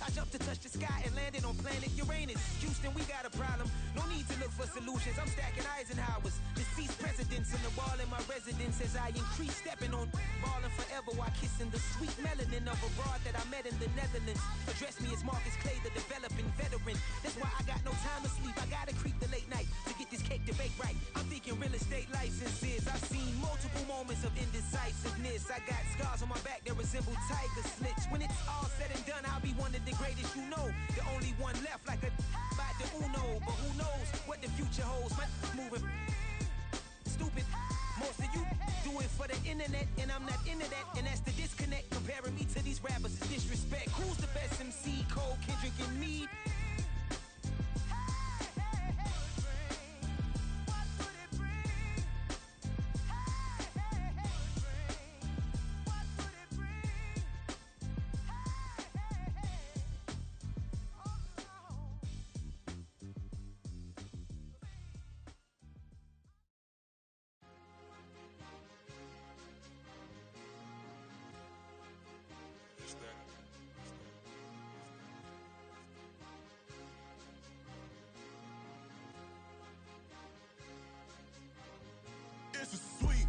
I jumped to touch the sky and landed on planet Uranus. Houston, we got a problem. No need to look for solutions. I'm stacking Eisenhowers. Deceased presidents in the wall in my residence as I increase stepping on balling forever while kissing the sweet melanin of a broad that I met in the Netherlands. Address me as Marcus Clay, the developing veteran. That's why I got no time to sleep. I gotta creep the late night to get this cake to bake right. I'm thinking real estate licenses. I've seen multiple moments of indecisiveness. I got scars on my back that resemble tiger slits. When it's all said and done, I'll be one of the greatest you know. The only one left like a by the Uno. But who knows what the future holds. My moving stupid. Most of you do it for the internet, and I'm not into that. And that's the disconnect. Comparing me to these rappers is disrespect. Who's the best MC? Cole, Kendrick, and me? It's a sweet.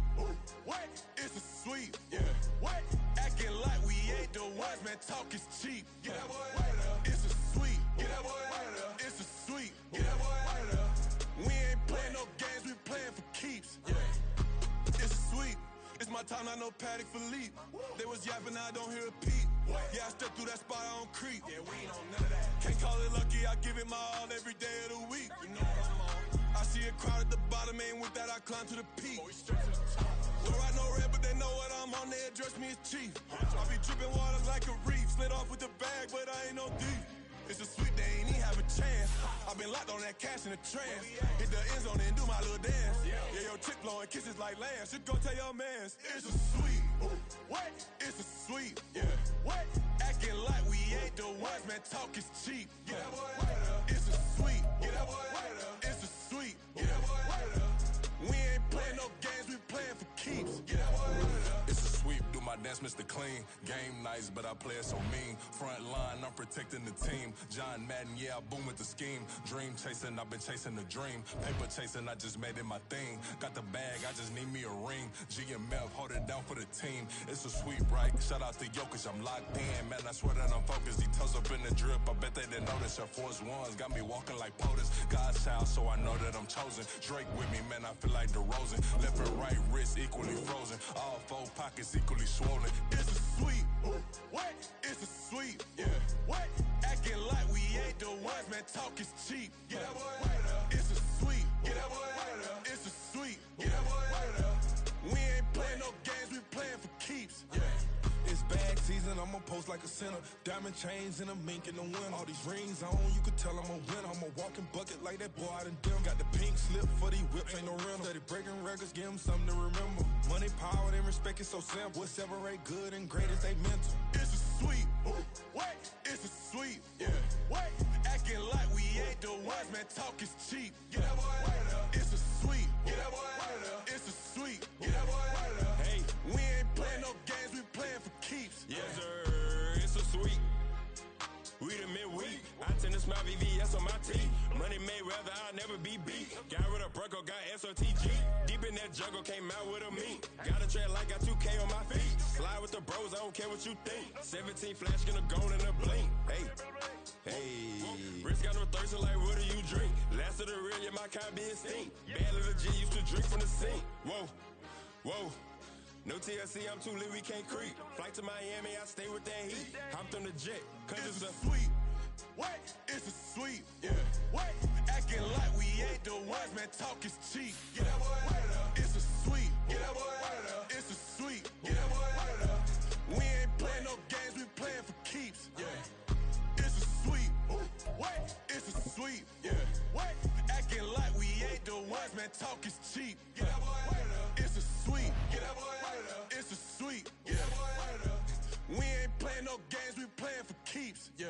What? It's a sweet. Yeah. What? Acting like we ain't the ones, man. Talk is cheap. Get that boy out of there. It's a sweet. Get that boy out of there. It's a sweet. Get that boy out of there. We ain't playing no games. We playing for keeps. Yeah. It's sweet. It's my time. I know Patek Philippe. They was yapping. I don't hear a peep. Yeah, I step through that spot. I don't creep. Yeah, we ain't on none of that. Can't call it lucky. I give it my all every day of the week. You know what I'm on. I see a crowd at the bottom, ain't with that, I climb to the peak. Don't write no red, but they know what I'm on, they address me as chief. I be dripping water like a reef, slid off with the bag, but I ain't no thief. It's a sweet, they ain't even have a chance. I been locked on that cash in a trance. Hit the end zone and do my little dance. Yeah, your chick blowing kisses like lambs. You go tell your mans, it's a sweet. What? It's a sweet. Yeah. What? Acting like we ain't the ones, man, talk is cheap. Get that boy out of there. It's a sweet. Get that boy out of there. It's a sweet. Get that boy out of there. We ain't playing no games, we playing for keeps. Get that boy out of there. It's a sweep, do my dance Mr. Clean. Game nice, but I play it so mean. Front line, I'm protecting the team. John Madden, yeah, I boom with the scheme. Dream chasing, I've been chasing the dream. Paper chasing, I just made it my thing. Got the bag, I just need me a ring. GMF, hold it down for the team. It's a sweep, right? Shout out to Jokic, I'm locked in. Man, I swear that I'm focused. He toes up in the drip, I bet they didn't notice. Air Force Ones got me walking like POTUS. God's child, so I know that I'm chosen. Drake with me, man, I feel like DeRozan. Left and right wrist equally frozen. All four pockets equally swollen. It's a sweep. What? It's a sweep. Yeah. What? Acting like we ain't the ones, man. Talk is cheap. Get that boy out of. It's a sweep. Get that boy out of. It's a sweep. Get that boy out of. We ain't playing no games, we playing for keeps. Yeah. It's bag season, I'ma post like a sinner. Diamond chains and a mink in the wind. All these rings on, you could tell I'm a winner. I'm a walking bucket like that boy out in dim. Got the pink slip for these whips, ain't no rental. Steady breaking records, give them something to remember. Money, power, and respect is so simple. What separate good and great is they mental. It's a sweep. What? It's a sweep. Yeah. What? Acting like we ain't the ones, man. Talk is cheap. Get that boy out of. It's a sweep. Get that boy out of. It's a sweep. Get that boy out of. Hey, we ain't playing no games, we playing for keeps. Yes, sir. It's a sweep. We the midweek. I tend to smile VVS on my teeth. Money made rather I'll never be beat. Got rid of Bronco, got SOTG. Deep in that jungle, came out with a meat. Got a track like got 2K on my feet. Slide with the bros, I don't care what you think. 17 flash, gonna go in a blink. Hey, hey. Wrist got no thirst, like what do you drink? Last of the real, yeah, my kind be extinct. Bad little G used to drink from the sink. Whoa, whoa. No TLC, I'm too lit, we can't creep. Flight to Miami, I stay with that heat. Hopped on the jet, cause It's it's a sweep. What? It's a sweep. Yeah. What? Acting like we ain't the ones, man. Talk is cheap. Get that boy out of. It's a sweep. Get that boy out of. It's a sweep. Get that boy out of. We ain't playing no games, we playing for keeps. Yeah. It's a sweep. What? It's a sweep. Yeah. What? Acting like we ain't the ones, man. Talk is cheap. Get that boy out of. It's a sweep. Get that boy out of. It's a sweep. Get that boy out of. We ain't playing no games, we playing for keeps. Yeah.